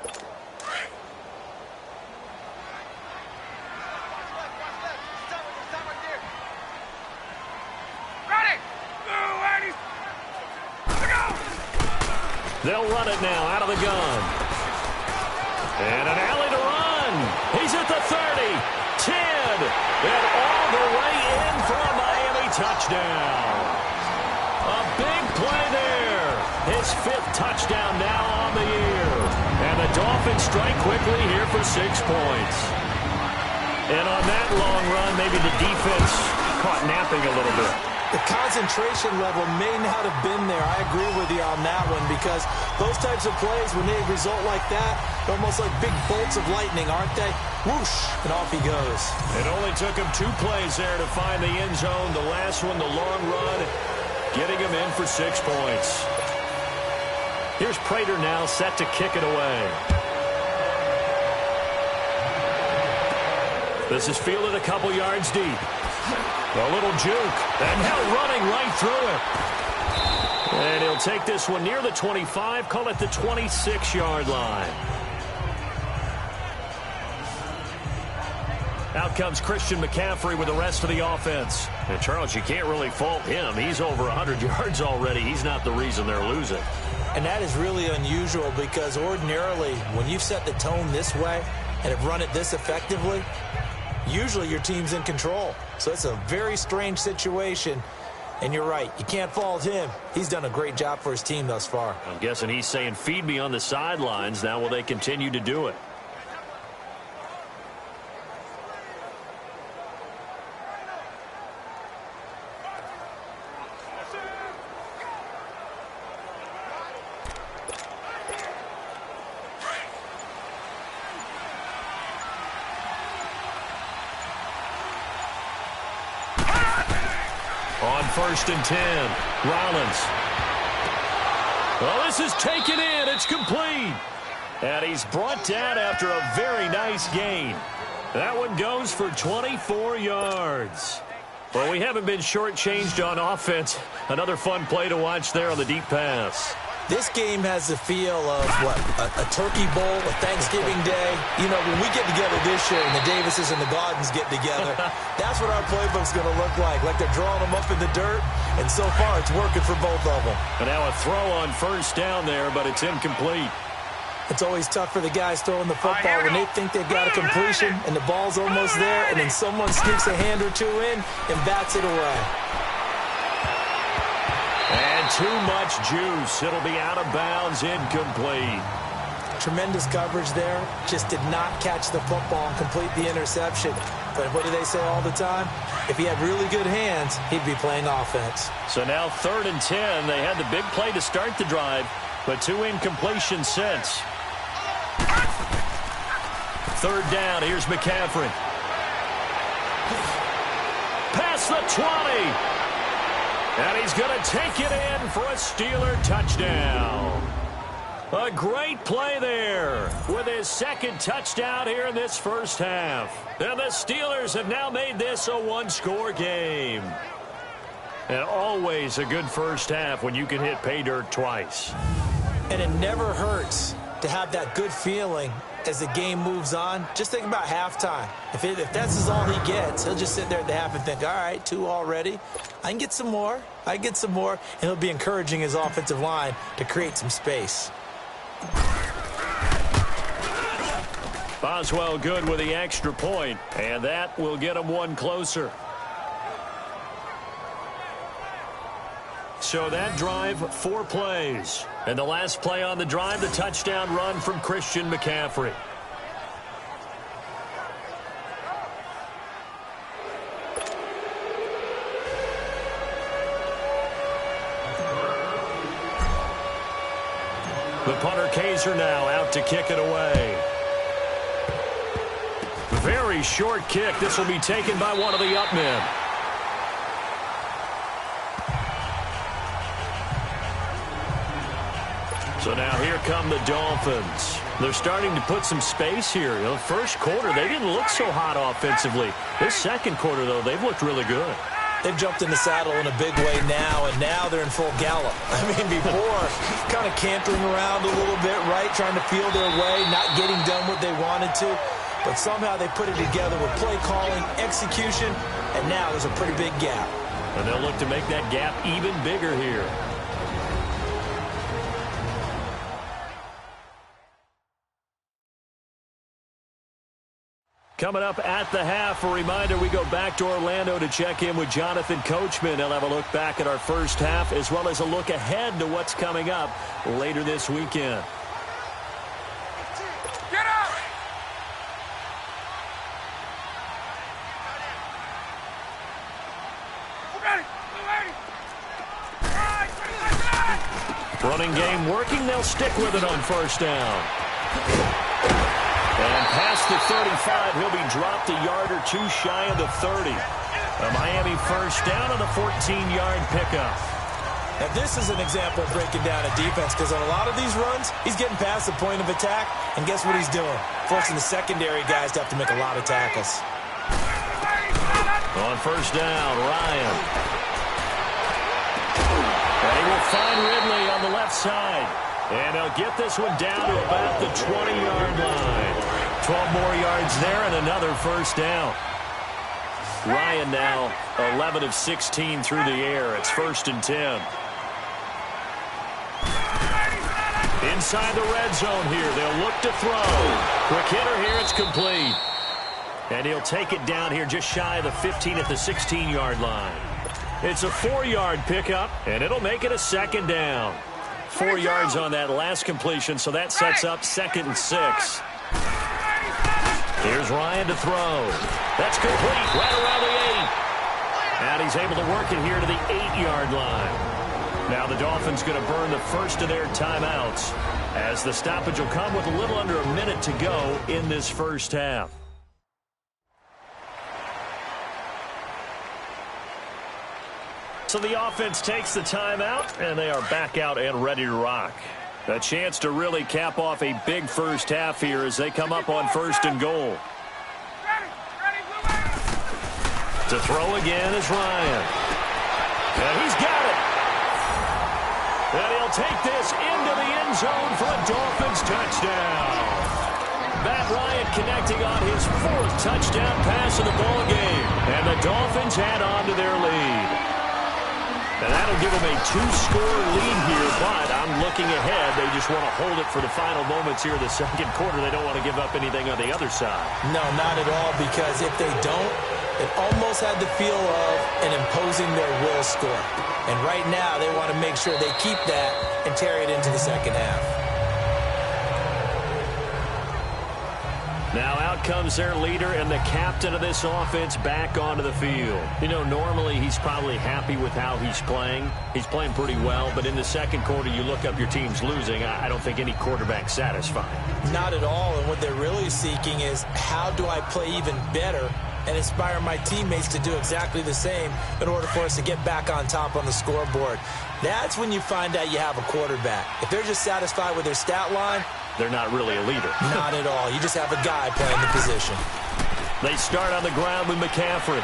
They'll run it now out of the gun. And an alley to run. He's at the 30, 10, and all the way in for a Miami touchdown. play there. His 5th touchdown now on the year. And the Dolphins strike quickly here for 6 points. And on that long run, maybe the defense caught napping a little bit. The concentration level may not have been there. I agree with you on that one because those types of plays, when they result like that, they're almost like big bolts of lightning, aren't they? Whoosh, and off he goes. It only took him 2 plays there to find the end zone. The last one, the long run, getting him in for 6 points. Here's Prater now set to kick it away. This is fielded a couple yards deep. A little juke, and now running right through it. And he'll take this one near the 25, call it the 26-yard line. Out comes Christian McCaffrey with the rest of the offense. And, Charles, you can't really fault him. He's over 100 yards already. He's not the reason they're losing. And that is really unusual because ordinarily, when you've set the tone this way and have run it this effectively, usually your team's in control. So it's a very strange situation. And you're right, you can't fault him. He's done a great job for his team thus far. I'm guessing he's saying, feed me on the sidelines. Now will they continue to do it? On 1st and 10, Rollins. Well, this is taken in. It's complete. And he's brought down after a very nice gain. That one goes for 24 yards. Well, we haven't been shortchanged on offense. Another fun play to watch there on the deep pass. This game has the feel of, what, a turkey bowl, a Thanksgiving day. You know, when we get together this year and the Davises and the Gardens get together, that's what our playbook's going to look like they're drawing them up in the dirt, and so far it's working for both of them. And now a throw on 1st down there, but it's incomplete. It's always tough for the guys throwing the football when they think they've got a completion and the ball's almost there, and then someone sneaks a hand or two in and bats it away. And too much juice. It'll be out of bounds, incomplete. Tremendous coverage there. Just did not catch the football and complete the interception. But what do they say all the time? If he had really good hands, he'd be playing offense. So now 3rd and 10. They had the big play to start the drive, but 2 incompletions since. 3rd down. Here's McCaffrey. Past the 20. And he's going to take it in for a Steeler touchdown. A great play there with his 2nd touchdown here in this first half. And the Steelers have now made this a 1-score game. And always a good first half when you can hit pay dirt twice. And it never hurts to have that good feeling as the game moves on. Just think about halftime. If that's all he gets, he'll just sit there at the half and think, all right, 2 already. I can get some more. I can get some more. And he'll be encouraging his offensive line to create some space. Boswell good with the extra point, and that will get him 1 closer. So that drive, 4 plays. And the last play on the drive, the touchdown run from Christian McCaffrey. The punter Kaiser now out to kick it away. Very short kick. This will be taken by one of the up men. So now here come the Dolphins. They're starting to put some space here. You know, first quarter, they didn't look so hot offensively. This second quarter, though, they've looked really good. They've jumped in the saddle in a big way now, and now they're in full gallop. I mean, before, kind of cantering around a little bit, right, trying to feel their way, not getting done what they wanted to. But somehow they put it together with play calling, execution, and now there's a pretty big gap. And they'll look to make that gap even bigger here. Coming up at the half, a reminder, we go back to Orlando to check in with Jonathan Coachman. He'll have a look back at our first half as well as a look ahead to what's coming up later this weekend. Get out! Running game working. They'll stick with it on first down. And past the 35, he'll be dropped a yard or two shy of the 30. A Miami first down on the 14-yard pickup. Now, this is an example of breaking down a defense because on a lot of these runs, he's getting past the point of attack, and guess what he's doing? Forcing the secondary guys to have to make a lot of tackles. On first down, Ryan. And he will find Ridley on the left side. And he'll get this one down to about the 20-yard line. 12 more yards there and another first down. Ryan now 11 of 16 through the air. It's 1st and 10. Inside the red zone here. They'll look to throw. Quick hitter here. It's complete. And he'll take it down here just shy of the 15 at the 16-yard line. It's a 4-yard pickup, and it'll make it a 2nd down. 4 yards on that last completion, so that sets up 2nd and 6. Here's Ryan to throw. That's complete right around the 8. And he's able to work it here to the 8-yard line. Now the Dolphins going to burn the first of their timeouts as the stoppage will come with a little under a minute to go in this first half. So the offense takes the timeout, and they are back out and ready to rock. A chance to really cap off a big first half here as they come up on 1st and goal. To throw again is Ryan. And he's got it. And he'll take this into the end zone for a Dolphins touchdown. Matt Ryan connecting on his 4th touchdown pass of the ball game. And the Dolphins add on to their lead. And that'll give them a 2-score lead here, but I'm looking ahead. They just want to hold it for the final moments here in the 2nd quarter. They don't want to give up anything on the other side. No, not at all, because if they don't, it almost had the feel of an imposing their will score. And right now, they want to make sure they keep that and carry it into the 2nd half. Now out comes their leader and the captain of this offense back onto the field. You know, normally he's probably happy with how he's playing. He's playing pretty well, but in the 2nd quarter, you look up your team's losing. I don't think any quarterback's satisfied. Not at all, and what they're really seeking is how do I play even better and inspire my teammates to do exactly the same in order for us to get back on top on the scoreboard. That's when you find out you have a quarterback. If they're just satisfied with their stat line, they're not really a leader. Not at all. You just have a guy playing the position. They start on the ground with McCaffrey.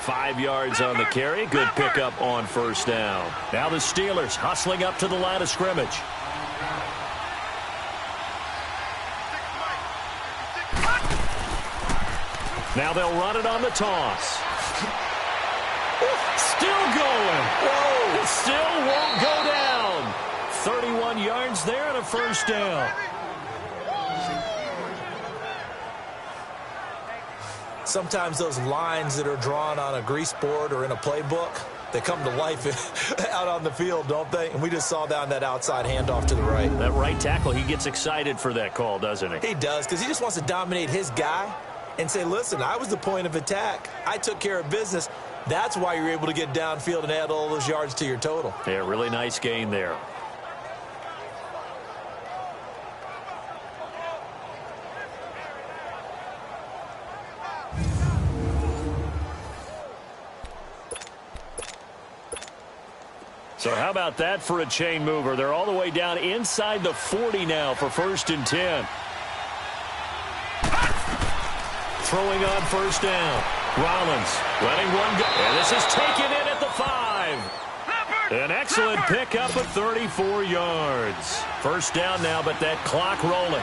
5 yards on the carry. Good pickup on first down. Now the Steelers hustling up to the line of scrimmage. Now they'll run it on the toss. Still going. Whoa. It still won't go down. 31 yards there and a first down. Sometimes those lines that are drawn on a grease board or in a playbook, they come to life out on the field, don't they? And we just saw down that outside handoff to the right. That right tackle, he gets excited for that call, doesn't he? He does, because he just wants to dominate his guy and say, listen, I was the point of attack. I took care of business. That's why you're able to get downfield and add all those yards to your total. Yeah, really nice gain there. So how about that for a chain mover? They're all the way down inside the 40 now for 1st and 10. Throwing on first down. Rollins letting one go. And this is taken in at the 5. An excellent pickup of 34 yards. First down now, but that clock rolling.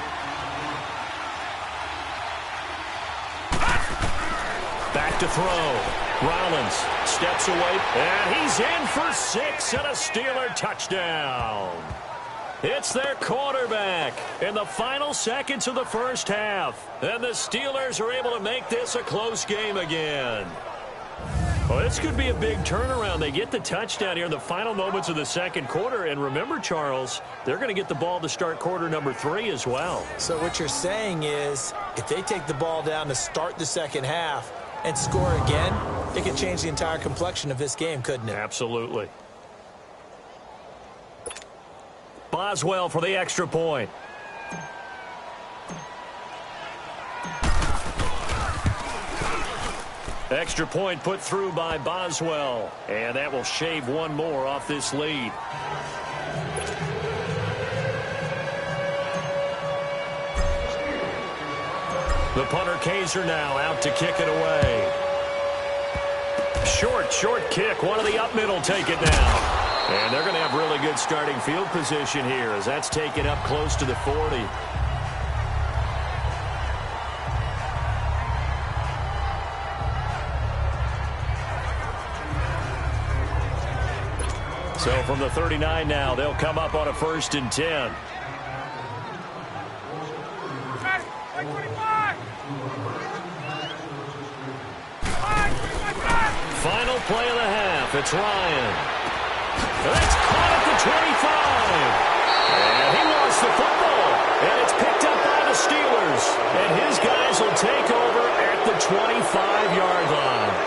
Back to throw. Rollins steps away, and he's in for 6 and a Steeler touchdown. It's their quarterback in the final seconds of the first half. And the Steelers are able to make this a close game again. Well, this could be a big turnaround. They get the touchdown here in the final moments of the second quarter. And remember, Charles, they're going to get the ball to start quarter number 3 as well. So what you're saying is if they take the ball down to start the second half and score again, it could change the entire complexion of this game, couldn't it? Absolutely. Boswell for the extra point. Extra point put through by Boswell. And that will shave one more off this lead. The punter Kaiser now out to kick it away. Short kick. One of the up middle take it now. And they're going to have really good starting field position here as that's taken up close to the 40. So from the 39 now, they'll come up on a 1st and 10. Final play of the half. It's Ryan. That's caught at the 25. And he lost the football. And it's picked up by the Steelers. And his guys will take over at the 25-yard line.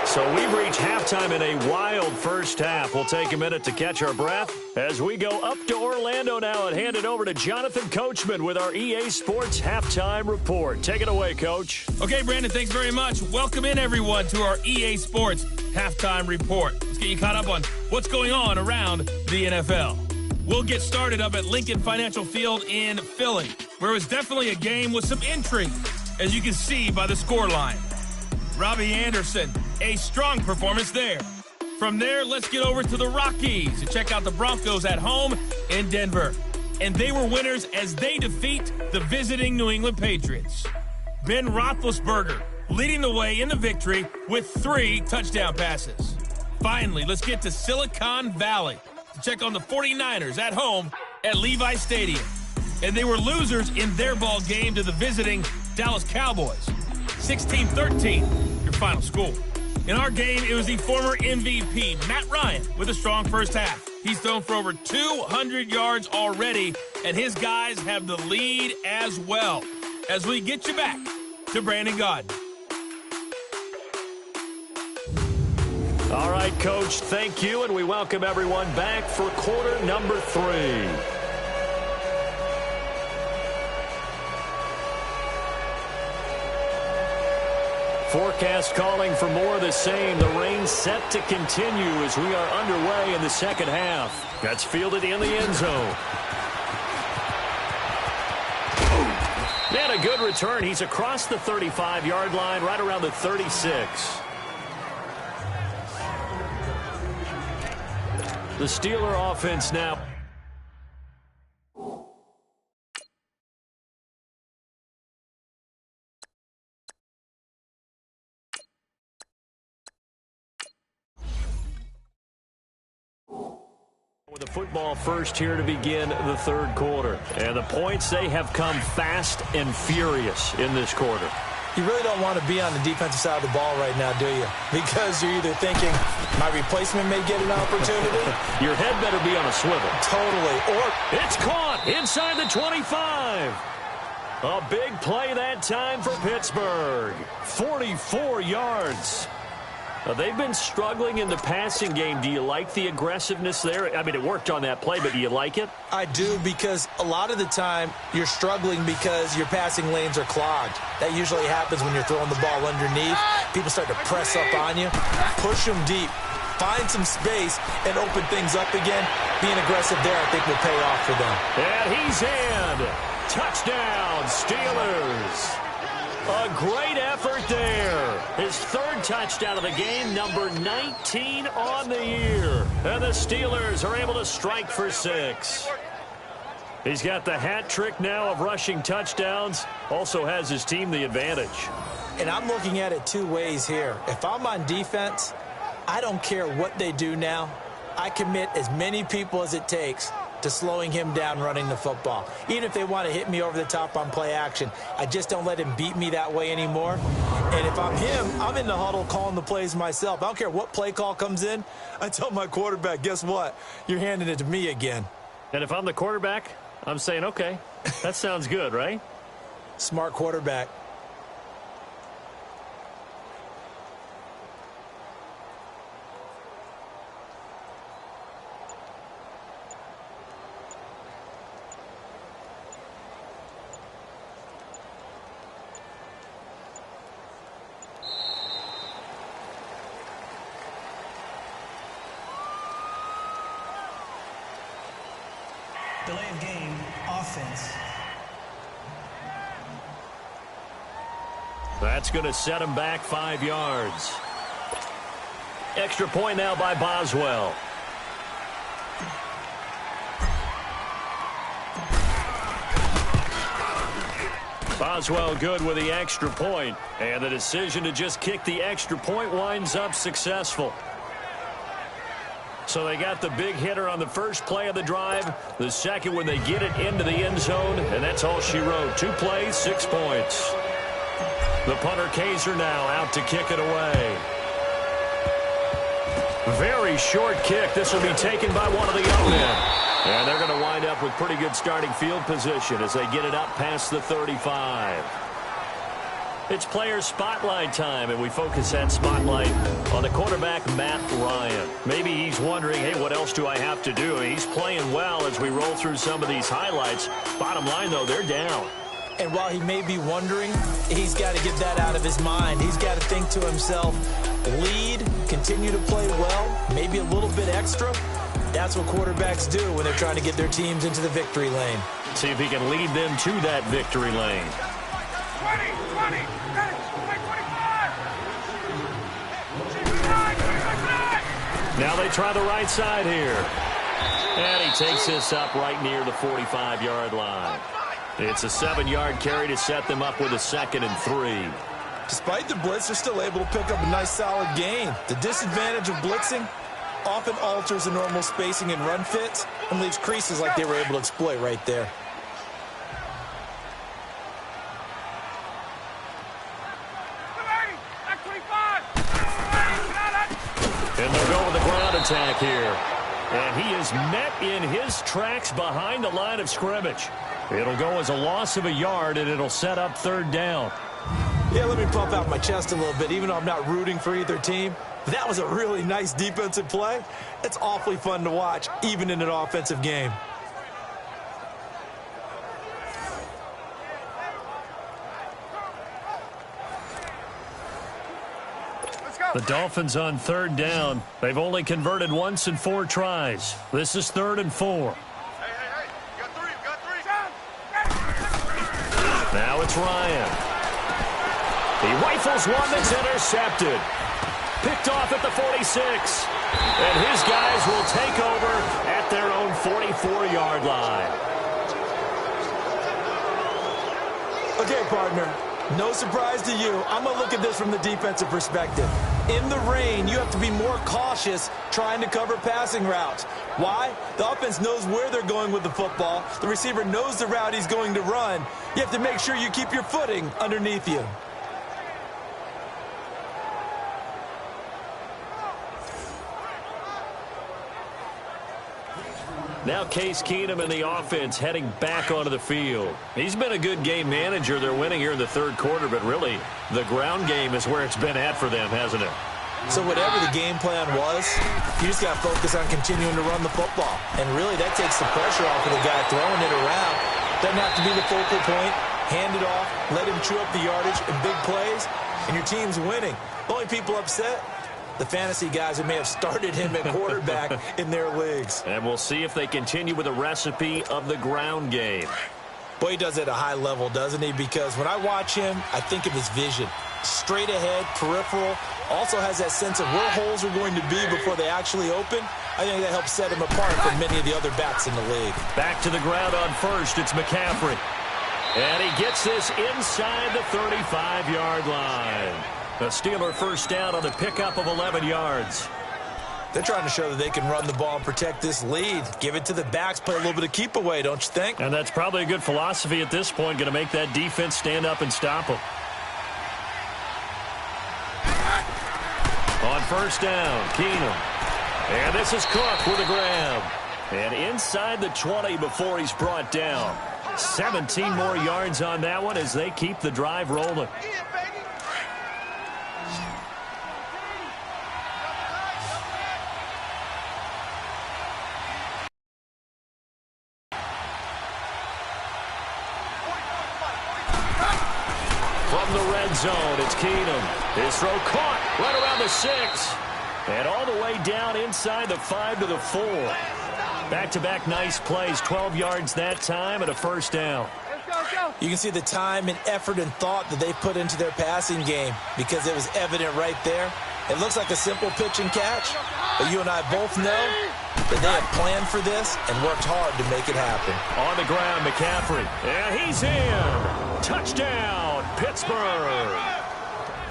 So we've reached halftime in a wild first half. We'll take a minute to catch our breath as we go up to Orlando now and hand it over to Jonathan Coachman with our EA Sports Halftime Report. Take it away, Coach. Okay, Brandon, thanks very much. Welcome in, everyone, to our EA Sports Halftime Report. Let's get you caught up on what's going on around the NFL. We'll get started up at Lincoln Financial Field in Philly, where it was definitely a game with some intrigue, as you can see by the scoreline. Robbie Anderson, a strong performance there. From there, let's get over to the Rockies to check out the Broncos at home in Denver. And they were winners as they defeat the visiting New England Patriots. Ben Roethlisberger leading the way in the victory with 3 touchdown passes. Finally, let's get to Silicon Valley to check on the 49ers at home at Levi Stadium. And they were losers in their ball game to the visiting Dallas Cowboys. 16-13, your final score. In our game, it was the former MVP, Matt Ryan, with a strong first half. He's thrown for over 200 yards already, and his guys have the lead as well. As we get you back to Brandon Gaudin. All right, Coach, thank you, and we welcome everyone back for quarter number 3. Forecast calling for more of the same. The rain set to continue as we are underway in the second half. That's fielded in the end zone. And a good return. He's across the 35-yard line, right around the 36. The Steeler offense now. With the football first here to begin the third quarter. And the points, they have come fast and furious in this quarter. You really don't want to be on the defensive side of the ball right now, do you? Because you're either thinking, my replacement may get an opportunity. Your head better be on a swivel. Totally. Or it's caught inside the 25. A big play that time for Pittsburgh. 44 yards. They've been struggling in the passing game. Do you like the aggressiveness there? I mean, it worked on that play, but do you like it? I do, because a lot of the time you're struggling because your passing lanes are clogged. That usually happens when you're throwing the ball underneath. People start to press up on you. Push them deep. Find some space and open things up again. Being aggressive there, I think, will pay off for them. And he's in. Touchdown, Steelers. A great effort there. His 3rd touchdown of the game, number 19 on the year. And the Steelers are able to strike for 6. He's got the hat trick now of rushing touchdowns. Also has his team the advantage. And I'm looking at it 2 ways here. If I'm on defense, I don't care what they do now. I commit as many people as it takes to slowing him down running the football. Even if they want to hit me over the top on play action, I just don't let him beat me that way anymore. And if I'm him, I'm in the huddle calling the plays myself. I don't care what play call comes in. I tell my quarterback, guess what? You're handing it to me again. And if I'm the quarterback, I'm saying, okay, that sounds good, right? Smart quarterback. Delay of game, offense. That's going to set him back 5 yards. Extra point now by Boswell. Boswell good with the extra point, and the decision to just kick the extra point winds up successful. So they got the big hitter on the first play of the drive, the second when they get it into the end zone, and that's all she wrote. 2 plays, 6 points. The punter Kaiser now out to kick it away. Very short kick. This will be taken by one of the own end. And they're going to wind up with pretty good starting field position as they get it up past the 35. It's player spotlight time, and we focus that spotlight on the quarterback, Matt Ryan. Maybe he's wondering, hey, what else do I have to do? He's playing well as we roll through some of these highlights. Bottom line, though, they're down. And while he may be wondering, he's got to get that out of his mind. He's got to think to himself, lead, continue to play well, maybe a little bit extra. That's what quarterbacks do when they're trying to get their teams into the victory lane. See if he can lead them to that victory lane. 20, 20, 25. Now they try the right side here. And he takes this up right near the 45-yard line. It's a 7-yard carry to set them up with a 2nd and 3. Despite the blitz, they're still able to pick up a nice solid gain. The disadvantage of blitzing often alters the normal spacing and run fits and leaves creases like they were able to exploit right there. And they'll go with the ground attack here. And he is met in his tracks behind the line of scrimmage. It'll go as a loss of a yard, and it'll set up 3rd down. Yeah, let me puff out my chest a little bit, even though I'm not rooting for either team. That was a really nice defensive play. It's awfully fun to watch, even in an offensive game. The Dolphins on 3rd down. They've only converted once in 4 tries. This is 3rd and 4. Hey, you got 3, Now it's Ryan. He rifles one that's intercepted. Picked off at the 46. And his guys will take over at their own 44-yard line. Okay, partner. No surprise to you. I'm going to look at this from the defensive perspective. In the rain, you have to be more cautious trying to cover passing routes. Why? The offense knows where they're going with the football. The receiver knows the route he's going to run. You have to make sure you keep your footing underneath you. Now Case Keenum and the offense heading back onto the field. He's been a good game manager. They're winning here in the 3rd quarter, but really the ground game is where it's been at for them, hasn't it? So whatever the game plan was, you just got to focus on continuing to run the football. And really that takes the pressure off of the guy throwing it around. Doesn't have to be the focal point. Hand it off, let him chew up the yardage in big plays, and your team's winning. The only people upset, the fantasy guys who may have started him at quarterback in their leagues. And we'll see if they continue with the recipe of the ground game. Boy, he does it at a high level, doesn't he? Because when I watch him, I think of his vision. Straight ahead, peripheral. Also has that sense of where holes are going to be before they actually open. I think that helps set him apart from many of the other backs in the league. Back to the ground on first. It's McCaffrey. And he gets this inside the 35-yard line. A Steeler first down on the pickup of 11 yards. They're trying to show that they can run the ball and protect this lead. Give it to the backs, play a little bit of keep away, don't you think? And that's probably a good philosophy at this point, going to make that defense stand up and stop them. On first down, Keenum. And this is Cook with a grab. And inside the 20 before he's brought down. 17 more yards on that one as they keep the drive rolling. From the red zone, it's Keenum. His throw caught right around the 6. And all the way down inside the 5 to the 4. Back-to-back nice plays, 12 yards that time and a first down. You can see the time and effort and thought that they put into their passing game because it was evident right there. It looks like a simple pitch and catch, but you and I both know that they have planned for this and worked hard to make it happen. On the ground, McCaffrey. And he's in. Touchdown, Pittsburgh.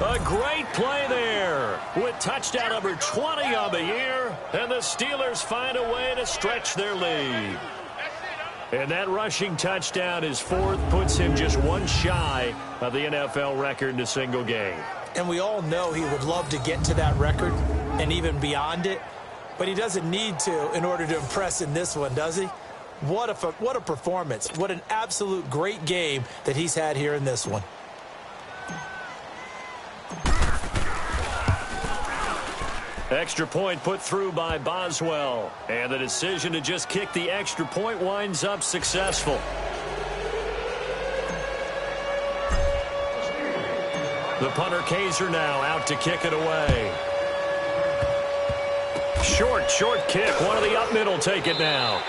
A great play there with touchdown number 20 on the year, and the Steelers find a way to stretch their lead. And that rushing touchdown, his 4th, puts him just one shy of the NFL record in a single game. And we all know he would love to get to that record and even beyond it, but he doesn't need to in order to impress in this one, does he? What a performance. What an absolute great game that he's had here in this one. Extra point put through by Boswell. And the decision to just kick the extra point winds up successful. The punter Kaiser now out to kick it away. Short kick. One of the up middle take it now.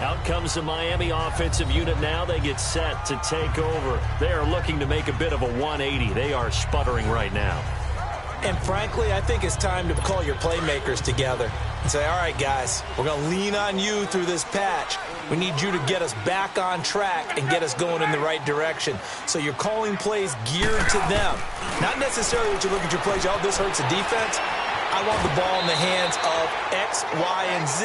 Out comes the Miami offensive unit now. They get set to take over. They are looking to make a bit of a 180. They are sputtering right now. And frankly, I think it's time to call your playmakers together and say, all right, guys, we're going to lean on you through this patch. We need you to get us back on track and get us going in the right direction. So you're calling plays geared to them. Not necessarily that you look at your plays, oh, this hurts the defense. I want the ball in the hands of X, Y, and Z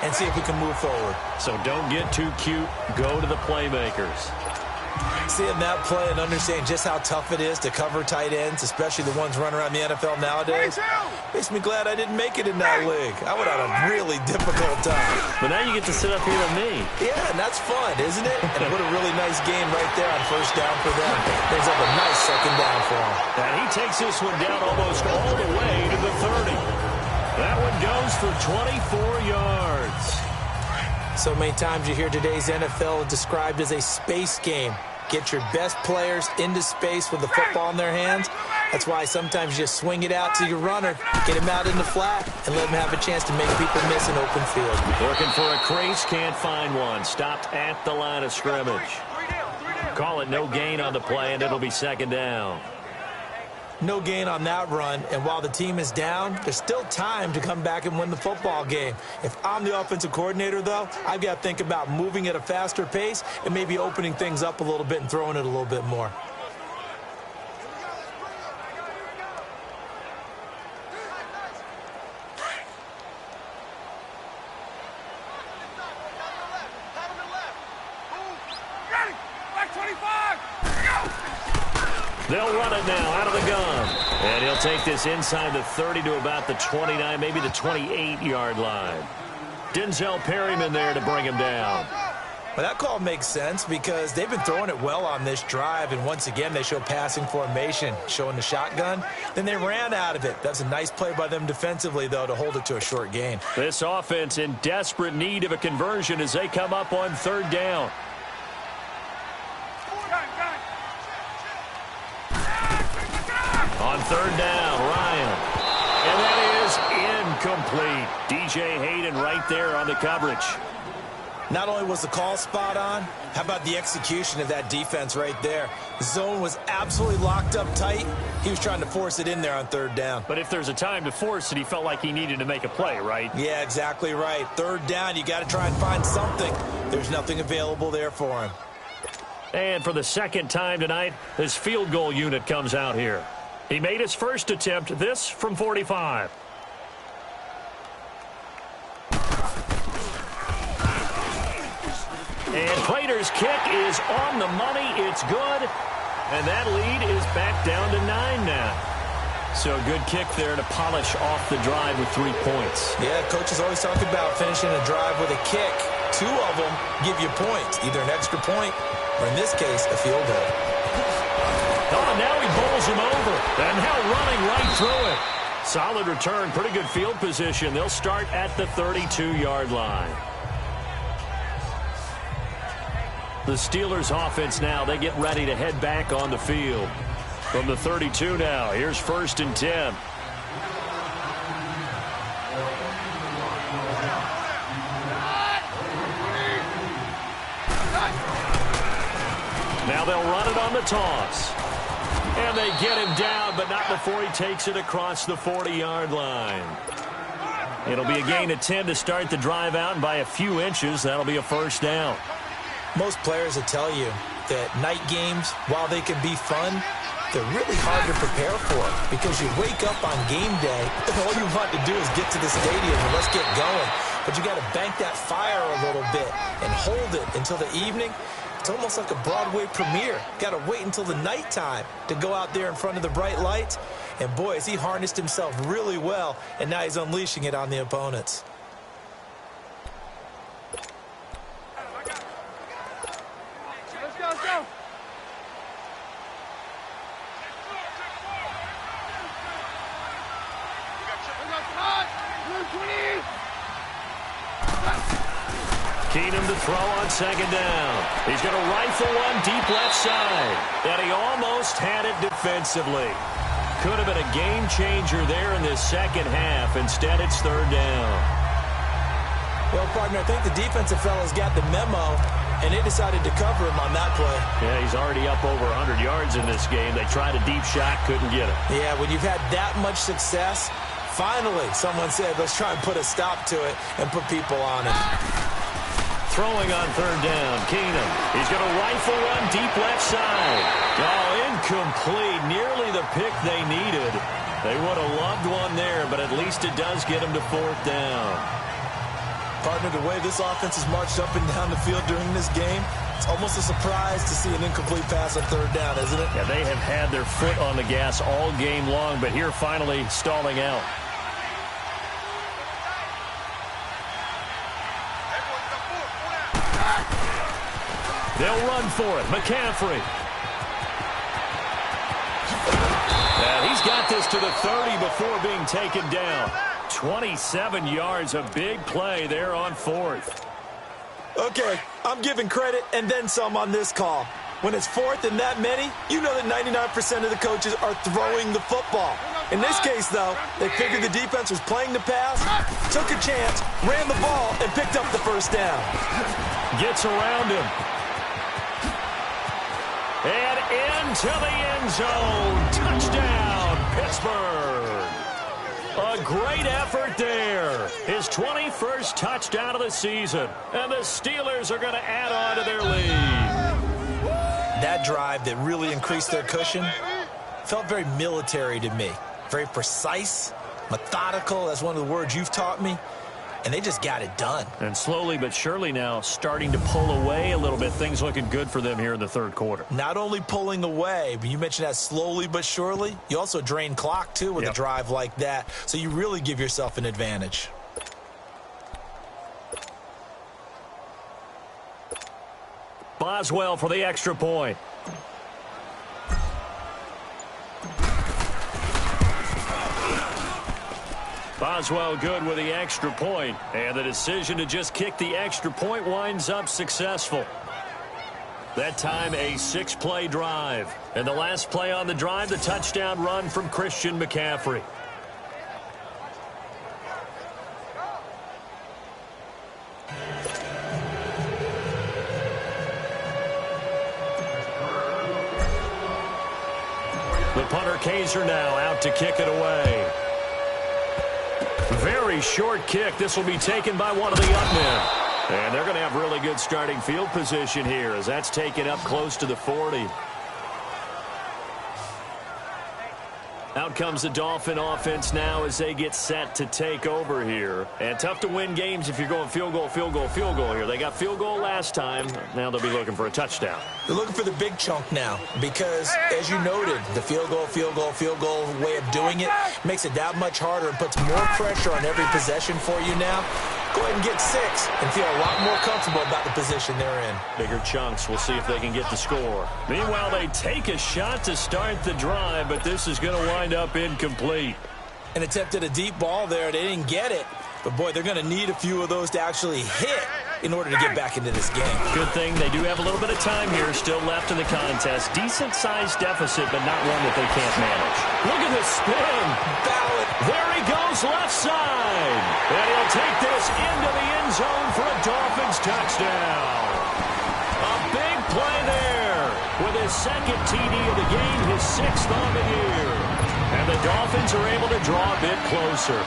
and see if we can move forward. So don't get too cute. Go to the playmakers. Seeing that play and understanding just how tough it is to cover tight ends, especially the ones running around the NFL nowadays, makes me glad I didn't make it in that league. I would have a really difficult time. But now you get to sit up here with me. Yeah, and that's fun, isn't it? And what a really nice game right there on first down for them. Brings up a nice second down for them. And he takes this one down almost all the way to the 30. That one goes for 24 yards. So many times you hear today's NFL described as a space game. Get your best players into space with the football in their hands. That's why sometimes you just swing it out to your runner, get him out in the flat, and let him have a chance to make people miss an open field. Looking for a crease, can't find one. Stopped at the line of scrimmage. Call it no gain on the play, and it'll be second down. No gain on that run, and while the team is down, there's still time to come back and win the football game. If I'm the offensive coordinator, though, I've got to think about moving at a faster pace and maybe opening things up a little bit and throwing it a little bit more. They'll run it now out of the gun. And he'll take this inside the 30 to about the 29, maybe the 28-yard line. Denzel Perryman there to bring him down. Well, that call makes sense because they've been throwing it well on this drive, and once again they show passing formation, showing the shotgun. Then they ran out of it. That's a nice play by them defensively, though, to hold it to a short gain. This offense in desperate need of a conversion as they come up on third down. On third down, Ryan. And that is incomplete. DJ Hayden right there on the coverage. Not only was the call spot on, how about the execution of that defense right there? The zone was absolutely locked up tight. He was trying to force it in there on third down. But if there's a time to force it, he felt like he needed to make a play, right? Yeah, exactly right. Third down, you got to try and find something. There's nothing available there for him. And for the second time tonight, his field goal unit comes out here. He made his first attempt, this from 45. And Prater's kick is on the money. It's good. And that lead is back down to 9 now. So a good kick there to polish off the drive with 3 points. Yeah, coaches always talk about finishing a drive with a kick. 2 of them give you points, either an extra point or, in this case, a field goal. Oh, now he bowls him over. And now running right through it. Solid return, pretty good field position. They'll start at the 32-yard line. The Steelers offense now, they get ready to head back on the field. From the 32 now, here's 1st and 10. Now they'll run it on the toss. And they get him down, but not before he takes it across the 40-yard line. It'll be a gain of 10 to start the drive out, and by a few inches, that'll be a 1st down. Most players will tell you that night games, while they can be fun, they're really hard to prepare for because you wake up on game day and all you want to do is get to the stadium and let's get going. But you got to bank that fire a little bit and hold it until the evening. It's almost like a Broadway premiere. Got to wait until the nighttime to go out there in front of the bright lights. And boy, has he harnessed himself really well, and now he's unleashing it on the opponents. Keenum to throw on 2nd down. He's going to rifle one deep left side. And he almost had it defensively. Could have been a game changer there in this second half. Instead, it's 3rd down. Well, partner, I think the defensive fellas got the memo, and they decided to cover him on that play. Yeah, he's already up over 100 yards in this game. They tried a deep shot, couldn't get it. Yeah, when you've had that much success, finally someone said, let's try and put a stop to it and put people on it. Throwing on 3rd down, Keenum. He's going to rifle one deep left side. Oh, incomplete. Nearly the pick they needed. They would have loved one there, but at least it does get him to 4th down. Partner, the way this offense has marched up and down the field during this game, it's almost a surprise to see an incomplete pass on 3rd down, isn't it? Yeah, they have had their foot on the gas all game long, but here finally stalling out. They'll run for it. McCaffrey. And he's got this to the 30 before being taken down. 27 yards, a big play there on 4th. Okay, I'm giving credit and then some on this call. When it's 4th and that many, you know that 99% of the coaches are throwing the football. In this case, though, they figured the defense was playing the pass, took a chance, ran the ball, and picked up the 1st down. Gets around him. And into the end zone. Touchdown, Pittsburgh. A great effort there. His 21st touchdown of the season. And the Steelers are going to add on to their lead. That drive that really increased their cushion felt very military to me. Very precise, methodical. That's one of the words you've taught me. And they just got it done. And slowly but surely now starting to pull away a little bit. Things looking good for them here in the 3rd quarter. Not only pulling away, but you mentioned that slowly but surely. You also drain clock, too, with a drive like that. So you really give yourself an advantage. Boswell for the extra point. Boswell good with the extra point, and the decision to just kick the extra point winds up successful. That time a 6-play drive, and the last play on the drive, the touchdown run from Christian McCaffrey. The punter Kaiser now out to kick it away. Very short kick. This will be taken by one of the up men. And they're going to have really good starting field position here as that's taken up close to the 40. Out comes the Dolphin offense now as they get set to take over here. And tough to win games if you're going field goal, field goal, field goal here. They got field goal last time. Now they'll be looking for a touchdown. They're looking for the big chunk now because, as you noted, the field goal, field goal, field goal way of doing it makes it that much harder and puts more pressure on every possession for you now. Go ahead and get 6 and feel a lot more comfortable about the position they're in. Bigger chunks. We'll see if they can get the score. Meanwhile, they take a shot to start the drive, but this is going to wind up incomplete. And attempted a deep ball there. They didn't get it. But, boy, they're going to need a few of those to actually hit in order to get back into this game. Good thing they do have a little bit of time here still left in the contest. Decent-sized deficit, but not one that they can't manage. Look at the spin. Ballot. There he goes, left side. And he'll take this into the end zone for a Dolphins touchdown. A big play there with his second TD of the game, his 6th on the year. And the Dolphins are able to draw a bit closer.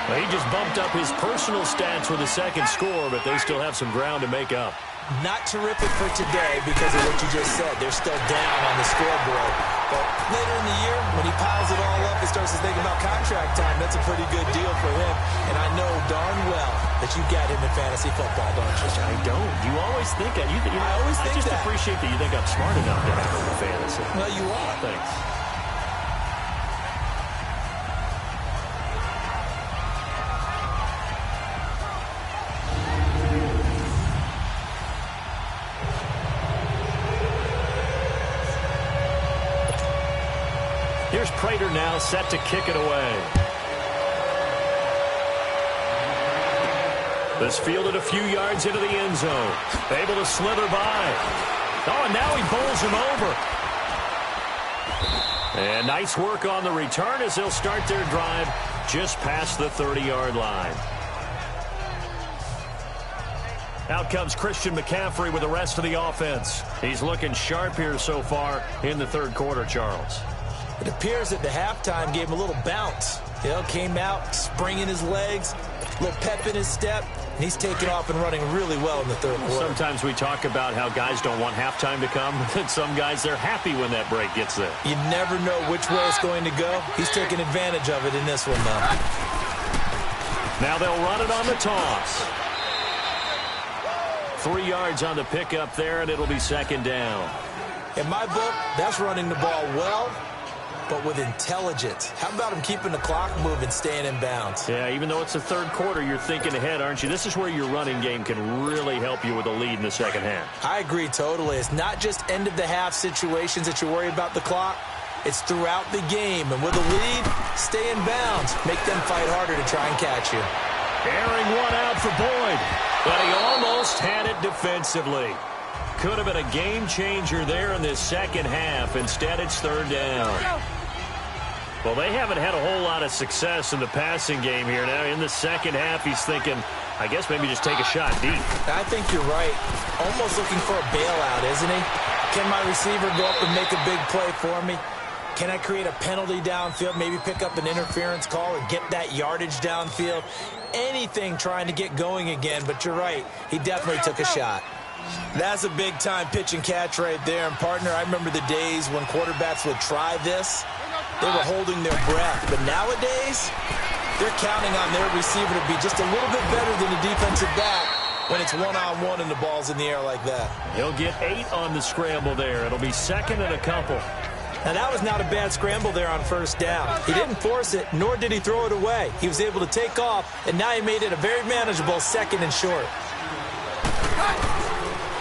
He just bumped up his personal stats with a second score, but they still have some ground to make up. Not terrific for today because of what you just said. They're still down on the scoreboard. But later in the year, when he piles it all up and starts to think about contract time, that's a pretty good deal for him. And I know darn well that you got him in fantasy football, don't you? I don't. You always think that. I just appreciate that you think I'm smart enough to have him in fantasy. Well, you are. Thanks. Here's Prater now set to kick it away. This fielded a few yards into the end zone. Able to slither by. Oh, and now he bowls him over. And nice work on the return as they'll start their drive just past the 30-yard line. Out comes Christian McCaffrey with the rest of the offense. He's looking sharp here so far in the third quarter, Charles. It appears that the halftime gave him a little bounce. Came out, spring in his legs, a little pep in his step, and he's taking off and running really well in the third quarter. Sometimes we talk about how guys don't want halftime to come, and some guys, they're happy when that break gets there. You never know which way it's going to go. He's taking advantage of it in this one, though. Now they'll run it on the toss. 3 yards on the pickup there, and it'll be second down. In my book, that's running the ball well, but with intelligence. How about him keeping the clock moving, staying in bounds? Yeah, even though it's the third quarter, you're thinking ahead, aren't you? This is where your running game can really help you with a lead in the second half. I agree totally. It's not just end-of-the-half situations that you worry about the clock. It's throughout the game. And with a lead, stay in bounds. Make them fight harder to try and catch you. Airing one out for Boyd, but he almost had it defensively. Could have been a game changer there in this second half. Instead, it's third down. Well, they haven't had a whole lot of success in the passing game here. Now, in the second half, he's thinking, I guess maybe just take a shot deep. I think you're right. Almost looking for a bailout, isn't he? Can my receiver go up and make a big play for me? Can I create a penalty downfield, maybe pick up an interference call or get that yardage downfield? Anything trying to get going again, but you're right. He definitely took a shot. That's a big-time pitch and catch right there. And, partner, I remember the days when quarterbacks would try this. They were holding their breath. But nowadays, they're counting on their receiver to be just a little bit better than the defensive back when it's one-on-one and the ball's in the air like that. He'll get 8 on the scramble there. It'll be second and a couple. Now, that was not a bad scramble there on first down. He didn't force it, nor did he throw it away. He was able to take off, and now he made it a very manageable second and short.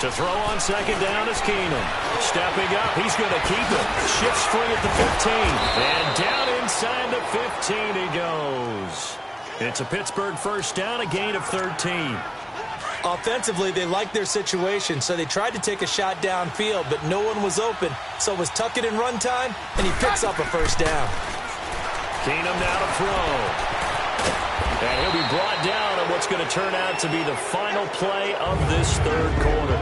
To throw on second down is Keenum. Stepping up, he's going to keep it. Shifts free at the 15. And down inside the 15 he goes. It's a Pittsburgh first down, a gain of 13. Offensively, they liked their situation, so they tried to take a shot downfield, but no one was open. So it was tuck it in run time, and he picks up a first down. Keenum now to throw. And he'll be brought down on what's going to turn out to be the final play of this third quarter.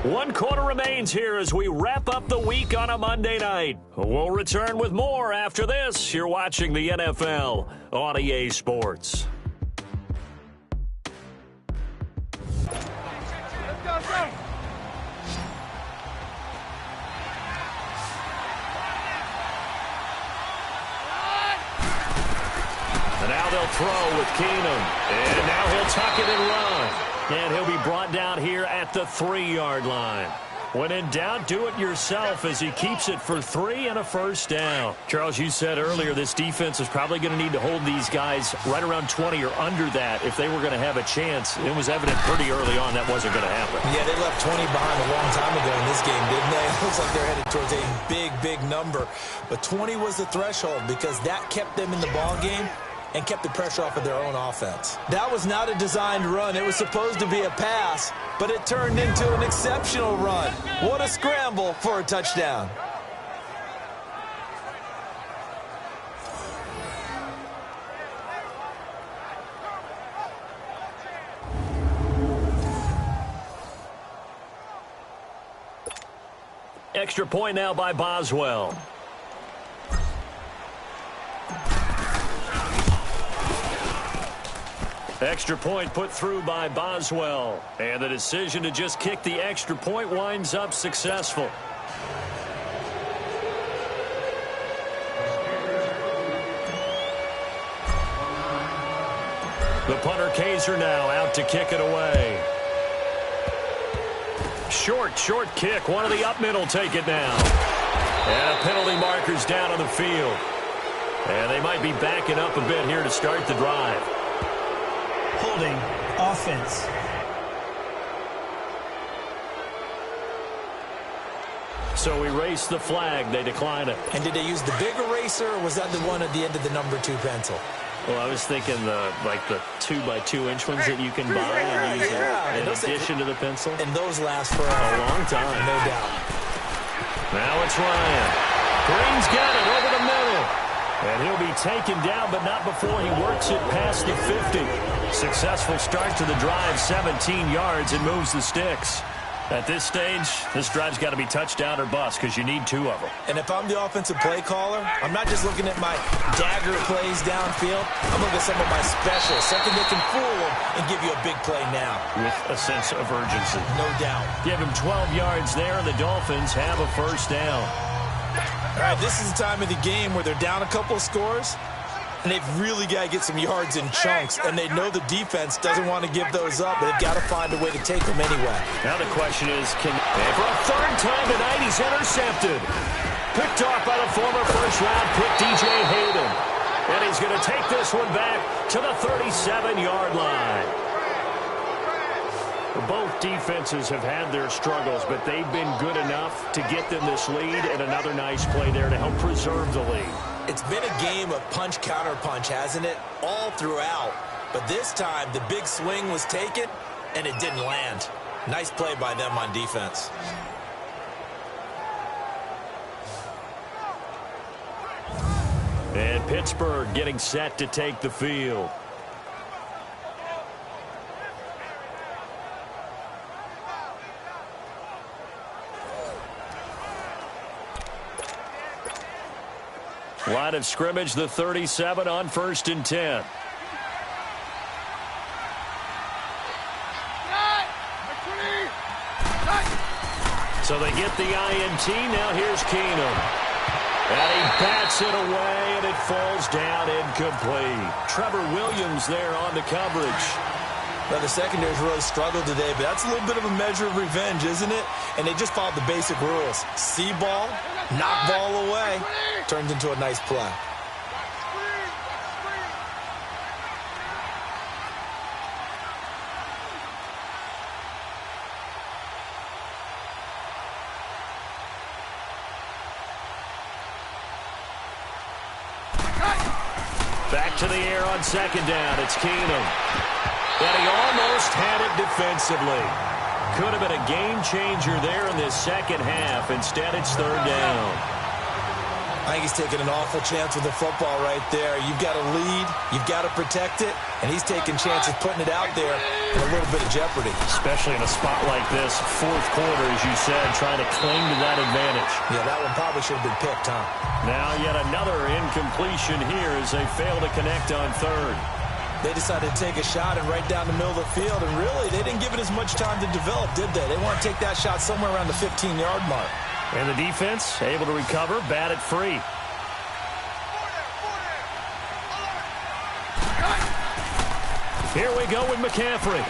1 quarter remains here as we wrap up the week on a Monday night. We'll return with more after this. You're watching the NFL on EA Sports. And now they'll throw with Keenum. And now he'll tuck it and run. And he'll be brought down here at the 3-yard line. When in doubt, do it yourself as he keeps it for 3 and a first down. Charles, you said earlier this defense is probably going to need to hold these guys right around 20 or under that if they were going to have a chance. It was evident pretty early on that wasn't going to happen. Yeah, they left 20 behind a long time ago in this game, didn't they? It looks like they're headed towards a big, big number. But 20 was the threshold because that kept them in the ball game and kept the pressure off of their own offense. That was not a designed run. It was supposed to be a pass, but it turned into an exceptional run. What a scramble for a touchdown. Extra point now by Boswell. Extra point put through by Boswell. And the decision to just kick the extra point winds up successful. The punter Kaiser now out to kick it away. Short kick. One of the up mid will take it now. And a penalty marker's down on the field. And they might be backing up a bit here to start the drive. Holding offense. So we race the flag. They decline it. And did they use the big eraser, or was that the one at the end of the number 2 pencil? Well, I was thinking the 2x2-inch ones that you can buy and use in addition to the pencil. And those last for a long time. No doubt. Now it's Ryan. Green's got it over the middle. And he'll be taken down, but not before he works it past the 50. Successful start to the drive, 17 yards, and moves the sticks. At this stage, this drive's got to be touchdown or bust because you need 2 of them. And if I'm the offensive play caller, I'm not just looking at my dagger plays downfield. I'm looking at some of my specials, something that can fool them and give you a big play now. With a sense of urgency. No doubt. Give him 12 yards there, and the Dolphins have a first down. All right, this is the time of the game where they're down a couple of scores, and they've really got to get some yards in chunks, and they know the defense doesn't want to give those up, but they've got to find a way to take them anyway. Now the question is, and for a 3rd time tonight, he's intercepted. Picked off by the former first-round pick, DJ Hayden. And he's going to take this one back to the 37-yard line. Both defenses have had their struggles, but they've been good enough to get them this lead, and another nice play there to help preserve the lead. It's been a game of punch-counter-punch, hasn't it? All throughout. But this time, the big swing was taken, and it didn't land. Nice play by them on defense. And Pittsburgh getting set to take the field. Line of scrimmage, the 37 on 1st and 10. So they get the INT. Now here's Keenum. And he bats it away, and it falls down incomplete. Trevor Williams there on the coverage. Now, the secondary's really struggled today, but that's a little bit of a measure of revenge, isn't it? And they just followed the basic rules. See ball, knock ball away. Turns into a nice play. Back to the air on 2nd down. It's Keenum. And he almost had it defensively. Could have been a game changer there in this second half. Instead, it's 3rd down. I think he's taking an awful chance with the football right there. You've got to lead. You've got to protect it. And he's taking chances putting it out there in a little bit of jeopardy. Especially in a spot like this, 4th quarter, as you said, trying to cling to that advantage. Yeah, that one probably should have been picked, huh? Now yet another incompletion here as they fail to connect on 3rd. They decided to take a shot and right down the middle of the field, and really, they didn't give it as much time to develop, did they? They want to take that shot somewhere around the 15-yard mark. And the defense able to recover, bat it free. Here we go with McCaffrey.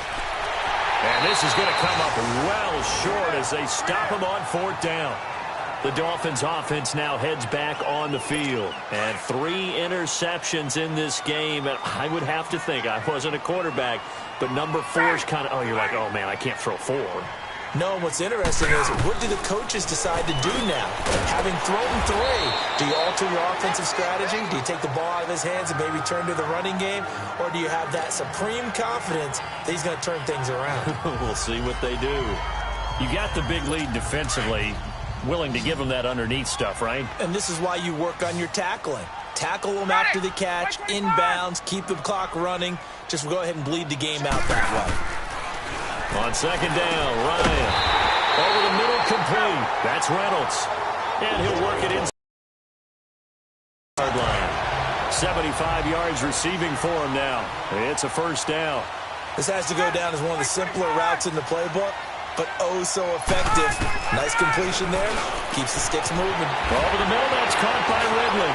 And this is going to come up well short as they stop him on 4th down. The Dolphins offense now heads back on the field. And 3 interceptions in this game. And I would have to think, I wasn't a quarterback, but number 4 is kind of, oh, you're like, oh, man, I can't throw 4. No, what's interesting is, what do the coaches decide to do now? Having thrown 3, do you alter your offensive strategy? Do you take the ball out of his hands and maybe turn to the running game? Or do you have that supreme confidence that he's going to turn things around? We'll see what they do. You got the big lead defensively, willing to give them that underneath stuff, right? And this is why you work on your tackling. Tackle them after the catch, inbounds, keep the clock running. Just go ahead and bleed the game out that way. On 2nd down, Ryan. Over the middle, complete. That's Reynolds. And he'll work it inside. 75 yards receiving for him now. It's a 1st down. This has to go down as one of the simpler routes in the playbook, but oh so effective. Nice completion there. Keeps the sticks moving. Over the middle, that's caught by Ridley.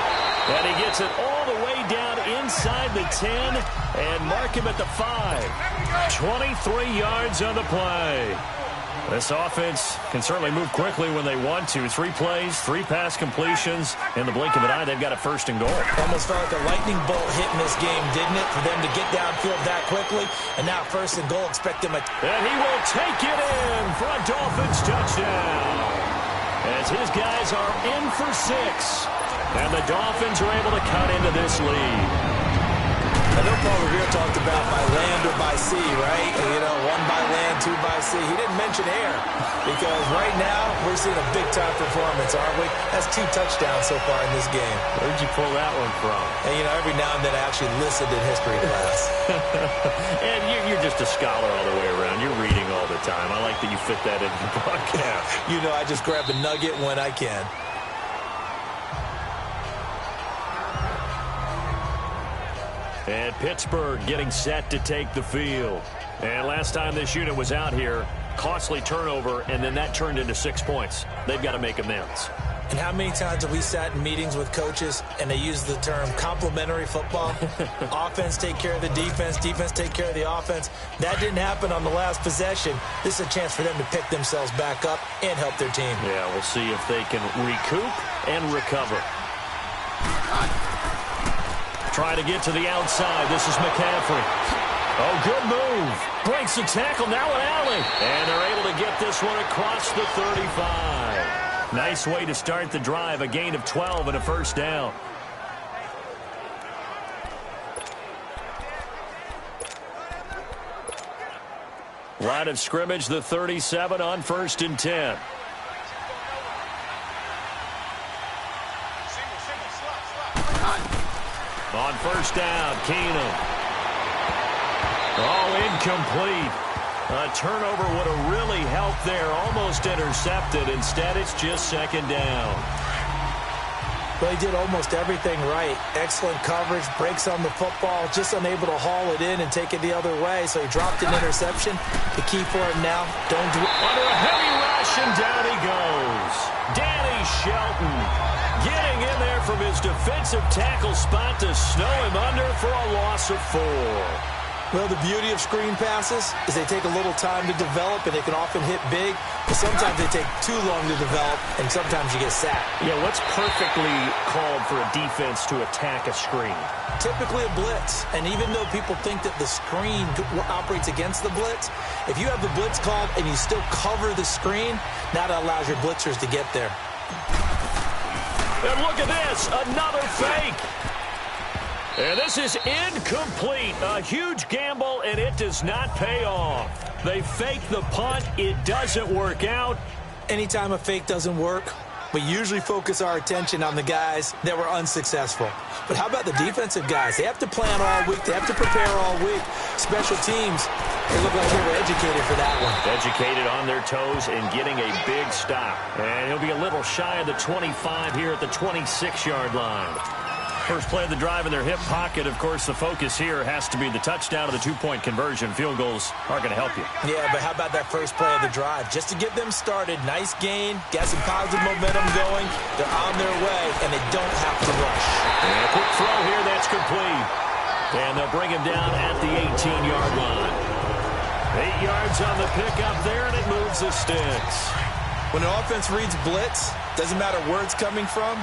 And he gets it all the way down inside the 10 and mark him at the 5. 23 yards on the play. This offense can certainly move quickly when they want to. 3 plays, 3 pass completions. In the blink of an eye, they've got a 1st and goal. Almost felt like a lightning bolt hit in this game, didn't it? For them to get downfield that quickly. And now 1st and goal, expect them. And he will take it in for a Dolphins touchdown. As his guys are in for 6. And the Dolphins are able to cut into this lead. I know Paul Revere talked about by land or by sea, right? You know, 1 by land, 2 by sea. He didn't mention air because right now we're seeing a big-time performance, aren't we? That's 2 touchdowns so far in this game. Where'd you pull that one from? And, you know, every now and then I actually listened in history class. And you're just a scholar all the way around. You're reading all the time. I like that you fit that into the broadcast. You know, I just grab a nugget when I can. And Pittsburgh getting set to take the field. And last time this unit was out here, costly turnover, and then that turned into 6 points. They've got to make amends. And how many times have we sat in meetings with coaches and they use the term complementary football? Offense take care of the defense, defense take care of the offense. That didn't happen on the last possession. This is a chance for them to pick themselves back up and help their team. Yeah, we'll see if they can recoup and recover. Trying to get to the outside. This is McCaffrey. Oh, good move. Breaks the tackle. Now an alley. And they're able to get this one across the 35. Nice way to start the drive. A gain of 12 and a 1st down. Line of scrimmage, the 37 on 1st and 10. On 1st down, Keenum. Oh, incomplete. A turnover would have really helped there. Almost intercepted. Instead, it's just 2nd down. Well, he did almost everything right. Excellent coverage, breaks on the football, just unable to haul it in and take it the other way. So he dropped an interception. The key for him now, don't do it. Under a heavy rush, and down he goes. Danny Shelton getting in there from his defensive tackle spot to snow him under for a loss of 4. Well, the beauty of screen passes is they take a little time to develop, and they can often hit big, but sometimes they take too long to develop, and sometimes you get sacked. Yeah, what's perfectly called for a defense to attack a screen? Typically a blitz, and even though people think that the screen operates against the blitz, if you have the blitz called and you still cover the screen, that allows your blitzers to get there. And look at this, another fake. And this is incomplete. A huge gamble, and it does not pay off. They fake the punt. It doesn't work out. Anytime a fake doesn't work, we usually focus our attention on the guys that were unsuccessful. But how about the defensive guys? They have to plan all week. They have to prepare all week. Special teams, they look like they were educated for that one. Educated on their toes and getting a big stop. And he'll be a little shy of the 25 here at the 26-yard line. First play of the drive in their hip pocket. Of course, the focus here has to be the touchdown of the 2-point conversion. Field goals aren't going to help you. Yeah, but how about that first play of the drive? Just to get them started, nice gain, got some positive momentum going. They're on their way, and they don't have to rush. And a quick throw here, that's complete. And they'll bring him down at the 18-yard line. 8 yards on the pickup there, and it moves the sticks. When an offense reads blitz, doesn't matter where it's coming from,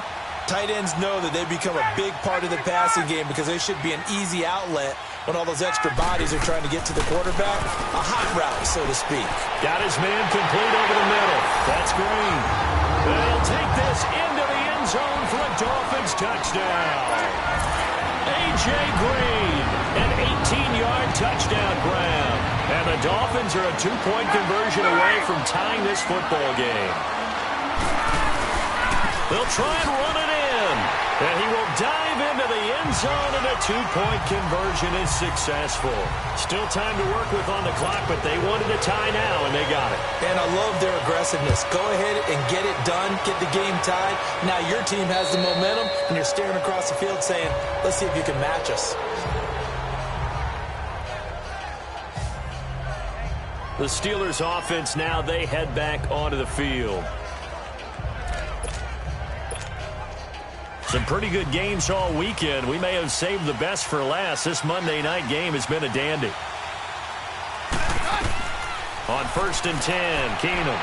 tight ends know that they become a big part of the passing game because they should be an easy outlet when all those extra bodies are trying to get to the quarterback. A hot route, so to speak. Got his man complete over the middle. That's Green. They'll take this into the end zone for a Dolphins touchdown. A.J. Green, an 18-yard touchdown grab. And the Dolphins are a 2-point conversion away from tying this football game. They'll try and run it in. And he will dive into the end zone, and a 2-point conversion is successful. Still time to work with on the clock, but they wanted a tie now, and they got it. And I love their aggressiveness. Go ahead and get it done, get the game tied. Now your team has the momentum, and you're staring across the field saying, let's see if you can match us. The Steelers offense now, they head back onto the field. Some pretty good games all weekend. We may have saved the best for last. This Monday night game has been a dandy. On 1st and 10, Keenum.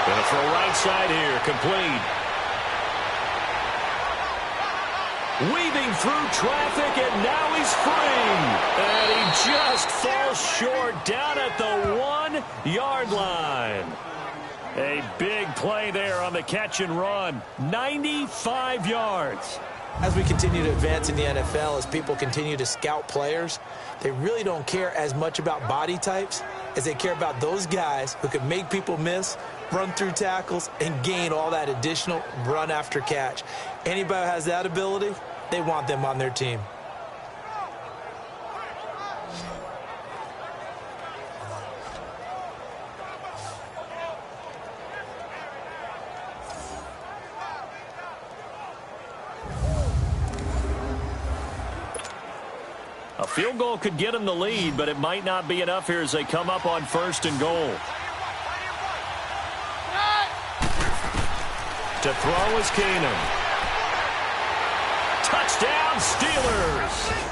Gonna throw right side here, complete. Weaving through traffic, and now he's free. And he just falls short down at the 1-yard line. A big play there on the catch and run. 95 yards. As we continue to advance in the NFL, as people continue to scout players, they really don't care as much about body types as they care about those guys who can make people miss, run through tackles, and gain all that additional run after catch. Anybody who has that ability, they want them on their team. A field goal could get them the lead, but it might not be enough here as they come up on 1st and goal. To throw is Keenum. Touchdown, Steelers!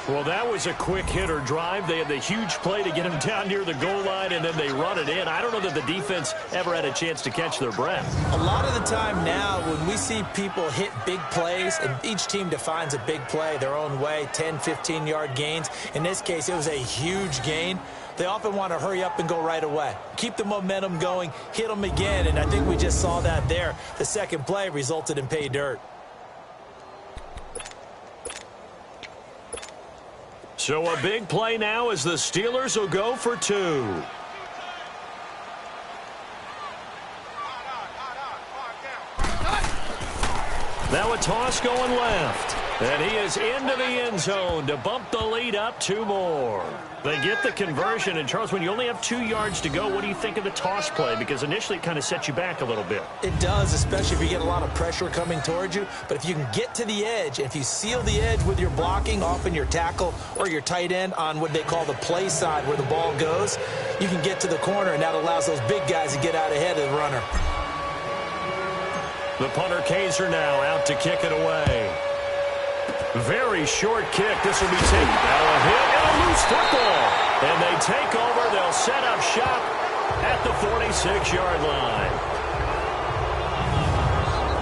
Well, that was a quick hitter drive. They had the huge play to get him down near the goal line, and then they run it in. I don't know that the defense ever had a chance to catch their breath. A lot of the time now, when we see people hit big plays, and each team defines a big play their own way, 10, 15-yard gains. In this case, it was a huge gain. They often want to hurry up and go right away. Keep the momentum going, hit them again, and I think we just saw that there. The second play resulted in pay dirt. So a big play now as the Steelers will go for 2. Now a toss going left. And he is into the end zone to bump the lead up 2 more. They get the conversion. And, Charles, when you only have 2 yards to go, what do you think of the toss play? Because initially it kind of sets you back a little bit. It does, especially if you get a lot of pressure coming towards you. But if you can get to the edge, if you seal the edge with your blocking, often your tackle or your tight end on what they call the play side where the ball goes, you can get to the corner, and that allows those big guys to get out ahead of the runner. The punter Kaiser now out to kick it away. Very short kick. This will be taken. Now a hit and a loose football. And they take over. They'll set up shop at the 46-yard line.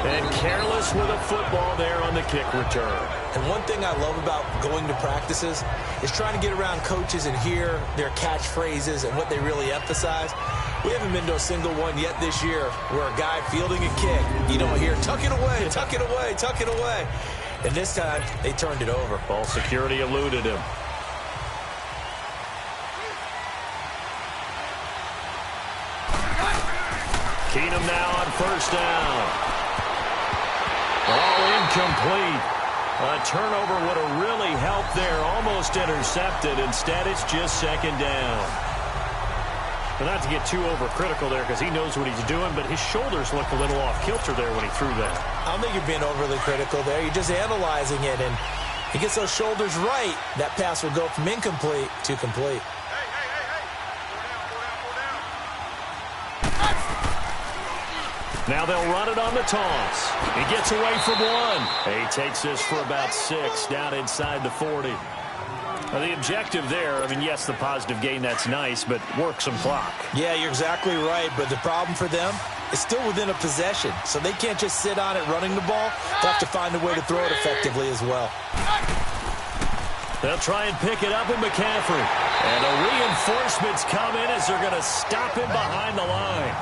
And careless with a football there on the kick return. And one thing I love about going to practices is trying to get around coaches and hear their catchphrases and what they really emphasize. We haven't been to a single one yet this year where a guy fielding a kick, you don't hear, tuck it away, tuck it away, tuck it away. And this time, they turned it over. Ball security eluded him. Keenum now on 1st down. All incomplete. A turnover would have really helped there. Almost intercepted. Instead, it's just 2nd down. But not to get too overcritical there because he knows what he's doing, but his shoulders looked a little off kilter there when he threw that. I don't think you're being overly critical there. You're just analyzing it, and he gets those shoulders right. That pass will go from incomplete to complete. Now they'll run it on the toss. He gets away from one. He takes this for about 6 down inside the 40. Now the objective there, I mean, yes, the positive gain, that's nice, but work some clock. Yeah, you're exactly right, but the problem for them is still within a possession, so they can't just sit on it running the ball. They'll have to find a way to throw it effectively as well. They'll try and pick it up with McCaffrey. And the reinforcements come in as they're going to stop him behind the line.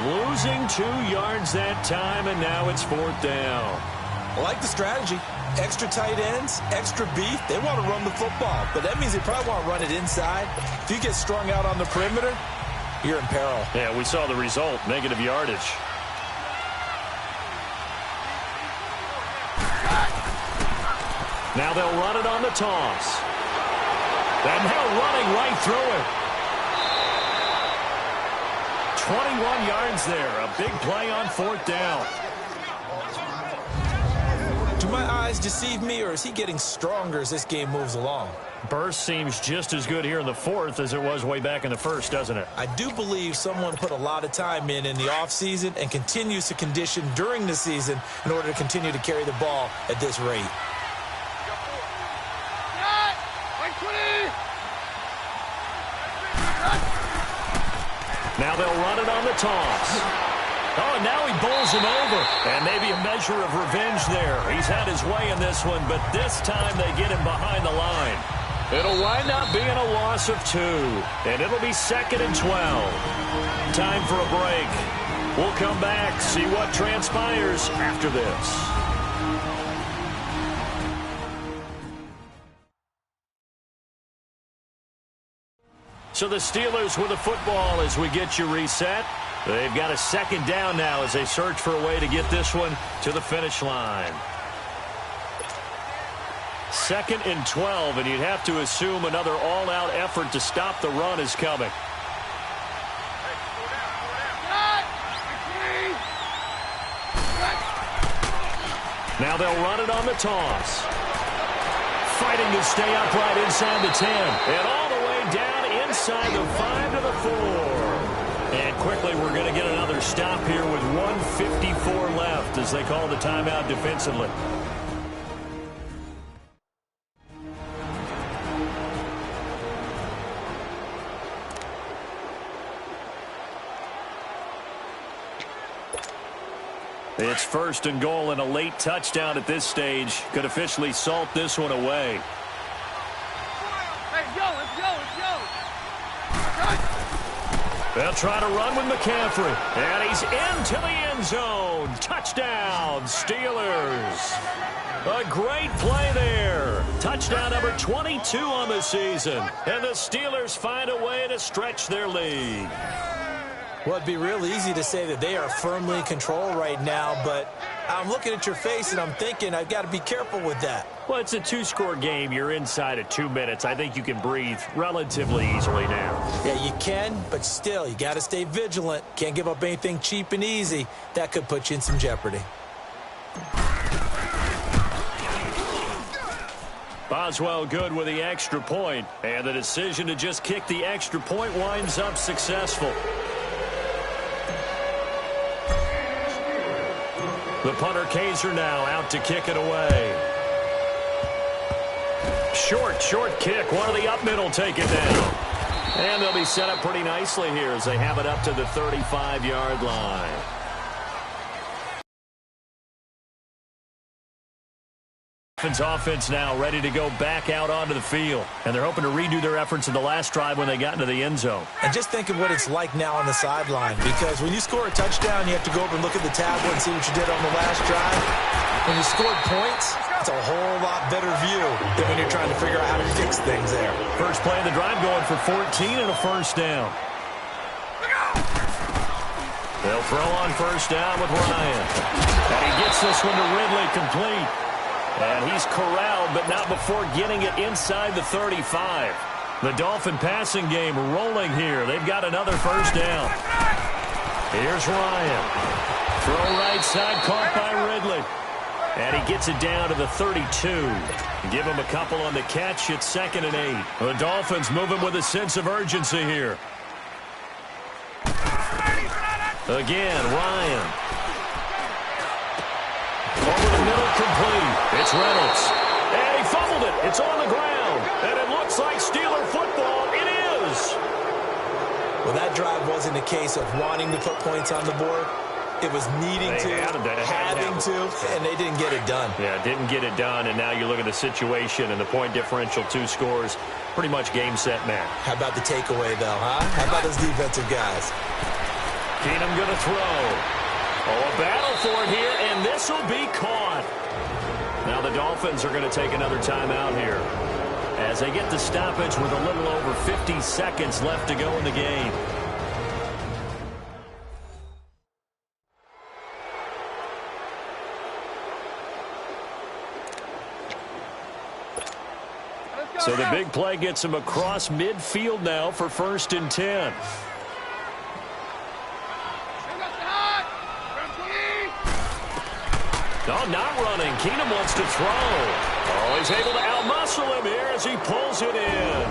Losing 2 yards that time, and now it's 4th down. I like the strategy. Extra tight ends, extra beef. They want to run the football, but that means they probably want to run it inside. If you get strung out on the perimeter, you're in peril. Yeah, we saw the result, negative yardage. Now they'll run it on the toss. And now running right through it. 21 yards there. A big play on 4th down. Do my eyes deceive me, or is he getting stronger as this game moves along? Burst seems just as good here in the 4th as it was way back in the 1st, doesn't it? I do believe someone put a lot of time in the offseason and continues to condition during the season in order to continue to carry the ball at this rate. Now they'll run it on the toss. Oh, and now he bowls him over. And maybe a measure of revenge there. He's had his way in this one, but this time they get him behind the line. It'll wind up being a loss of 2. And it'll be 2nd and 12. Time for a break. We'll come back, see what transpires after this. So the Steelers with the football as we get you reset. They've got a 2nd down now as they search for a way to get this one to the finish line. 2nd and 12, and you'd have to assume another all-out effort to stop the run is coming. Now they'll run it on the toss. Fighting to stay upright inside the 10. And all the way down inside the 5 to the 4. And quickly we're going to get another stop here with 1:54 left as they call the timeout defensively. It's 1st and goal, and a late touchdown at this stage could officially salt this one away. They'll try to run with McCaffrey. And he's into the end zone. Touchdown, Steelers. A great play there. Touchdown number 22 on the season. And the Steelers find a way to stretch their lead. Well, it'd be real easy to say that they are firmly in control right now, but I'm looking at your face and I'm thinking I've got to be careful with that. Well, it's a 2-score game. You're inside of 2 minutes. I think you can breathe relatively easily now. Yeah, you can, but still, you got to stay vigilant. Can't give up anything cheap and easy. That could put you in some jeopardy. Boswell good with the extra point, and the decision to just kick the extra point winds up successful. The punter Kaiser now out to kick it away. Short kick. One of the up middle take it down. And they'll be set up pretty nicely here as they have it up to the 35-yard line. Offense now ready to go back out onto the field. And they're hoping to redo their efforts in the last drive when they got into the end zone. And just think of what it's like now on the sideline, because when you score a touchdown, you have to go over and look at the tablet and see what you did on the last drive. When you scored points, it's a whole lot better view than when you're trying to figure out how to fix things there. First play of the drive going for 14 and a 1st down. They'll throw on 1st down with Ryan. And he gets this one to Ridley complete. And he's corralled, but not before getting it inside the 35. The Dolphin passing game rolling here. They've got another 1st down. Here's Ryan. Throw right side, caught by Ridley. And he gets it down to the 32. Give him a couple on the catch. It's 2nd and 8. The Dolphins moving with a sense of urgency here. Again, Ryan. incomplete. It's Reynolds. And he fumbled it. It's on the ground. And it looks like Steeler football. It is. Well, that drive wasn't a case of wanting to put points on the board. It was needing having to, and they didn't get it done. Yeah, didn't get it done, and now you look at the situation and the point differential, 2 scores, pretty much game, set, match. How about the takeaway, though, huh? How about those defensive guys? Keenum going to throw. Oh, a battle for it here, and this will be caught. Now the Dolphins are going to take another timeout here as they get the stoppage with a little over 50 seconds left to go in the game. So the big play gets him across midfield now for 1st and 10. Oh, not running. Keenum wants to throw. Oh, he's able to outmuscle him here as he pulls it in.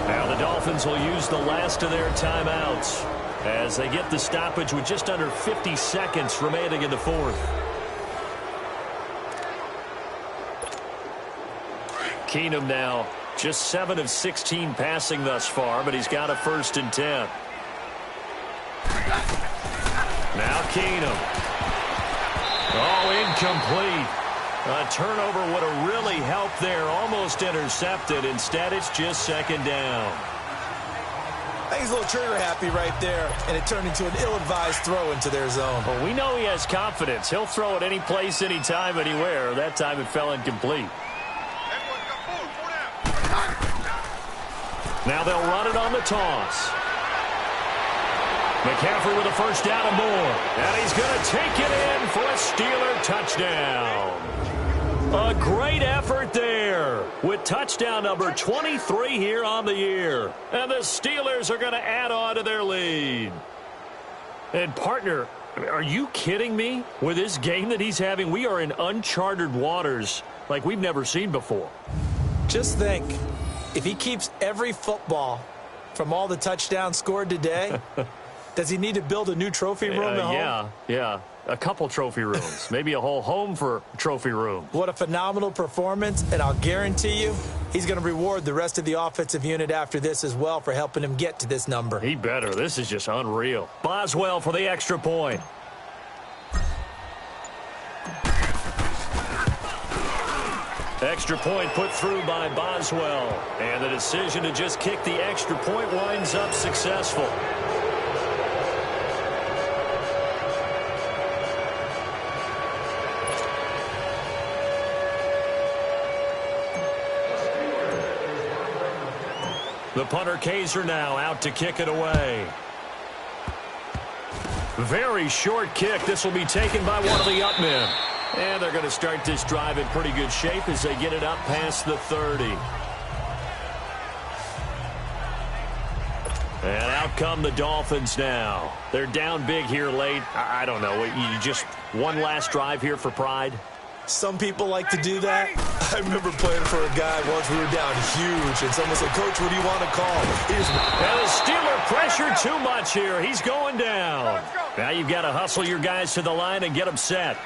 Now the Dolphins will use the last of their timeouts as they get the stoppage with just under 50 seconds remaining in the 4th. Keenum now just 7 of 16 passing thus far, but he's got a 1st and 10. Now Keenum. Oh, incomplete. A turnover would have really helped there. Almost intercepted. Instead, it's just 2nd down. I think he's a little trigger happy right there, and it turned into an ill-advised throw into their zone. Well, we know he has confidence. He'll throw it any place, anytime, anywhere. That time it fell incomplete. Now they'll run it on the toss. McCaffrey with a 1st down and more. And he's going to take it in for a Steeler touchdown. A great effort there with touchdown number 23 here on the year. And the Steelers are going to add on to their lead. And partner, are you kidding me? With this game that he's having, we are in uncharted waters like we've never seen before. Just think, if he keeps every football from all the touchdowns scored today, does he need to build a new trophy room at home? Yeah. A couple trophy rooms. Maybe a whole home for trophy room. What a phenomenal performance, and I'll guarantee you he's going to reward the rest of the offensive unit after this as well for helping him get to this number. He better. This is just unreal. Boswell for the extra point. Extra point put through by Boswell. And the decision to just kick the extra point winds up successful. The punter Kaiser now out to kick it away. Very short kick. This will be taken by one of the up men. And they're going to start this drive in pretty good shape as they get it up past the 30. And out come the Dolphins now. They're down big here late. I don't know. You just one last drive here for pride? Some people like to do that. I remember playing for a guy once we were down huge, and someone said, "Coach, what do you want to call?" And the Steeler pressure too much here. He's going down. Now you've got to hustle your guys to the line and get them set.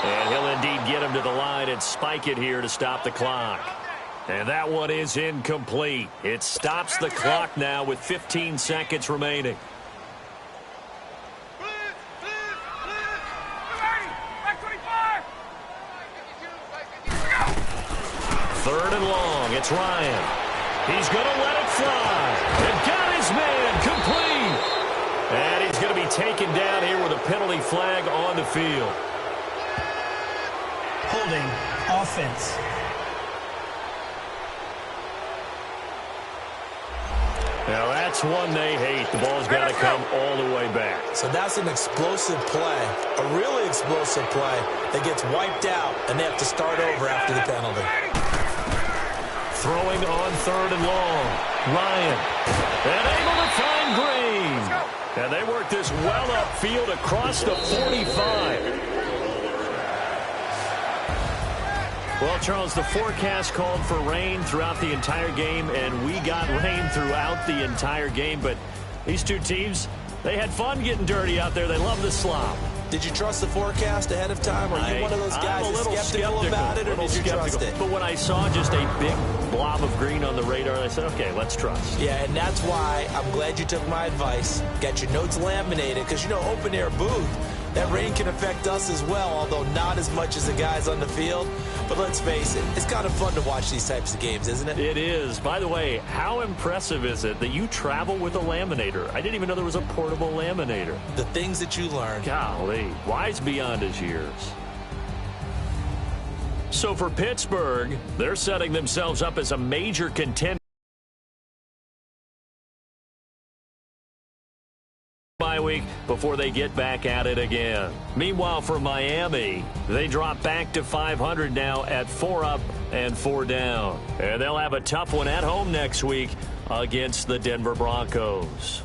And he'll indeed get him to the line and spike it here to stop the clock. And that one is incomplete. It stops the clock now with 15 seconds remaining. Third and long. It's Ryan. He's going to let it fly. And got his man complete. And he's going to be taken down here with a penalty flag on the field. Holding offense. Now that's one they hate. The ball's got to come all the way back. So that's an explosive play, a really explosive play that gets wiped out, and they have to start over after the penalty. Throwing on third and long. Ryan. And able to find Green. And they work this well upfield across the 45. Well, Charles, the forecast called for rain throughout the entire game, and we got rain throughout the entire game. But these two teams, they had fun getting dirty out there. They love the slop. Did you trust the forecast ahead of time? Are you one of those guys that's skeptical about it, or did you trust it? But when I saw just a big blob of green on the radar, I said, okay, let's trust. Yeah, and that's why I'm glad you took my advice. Get your notes laminated, because, open-air booth, that rain can affect us as well, although not as much as the guys on the field. But let's face it, it's kind of fun to watch these types of games, isn't it? It is. By the way, how impressive is it that you travel with a laminator? I didn't even know there was a portable laminator. The things that you learn. Golly, wise beyond his years. So for Pittsburgh, they're setting themselves up as a major contender. Bye week before they get back at it again. Meanwhile, for Miami, they drop back to 500 now at 4 up and 4 down. And they'll have a tough one at home next week against the Denver Broncos.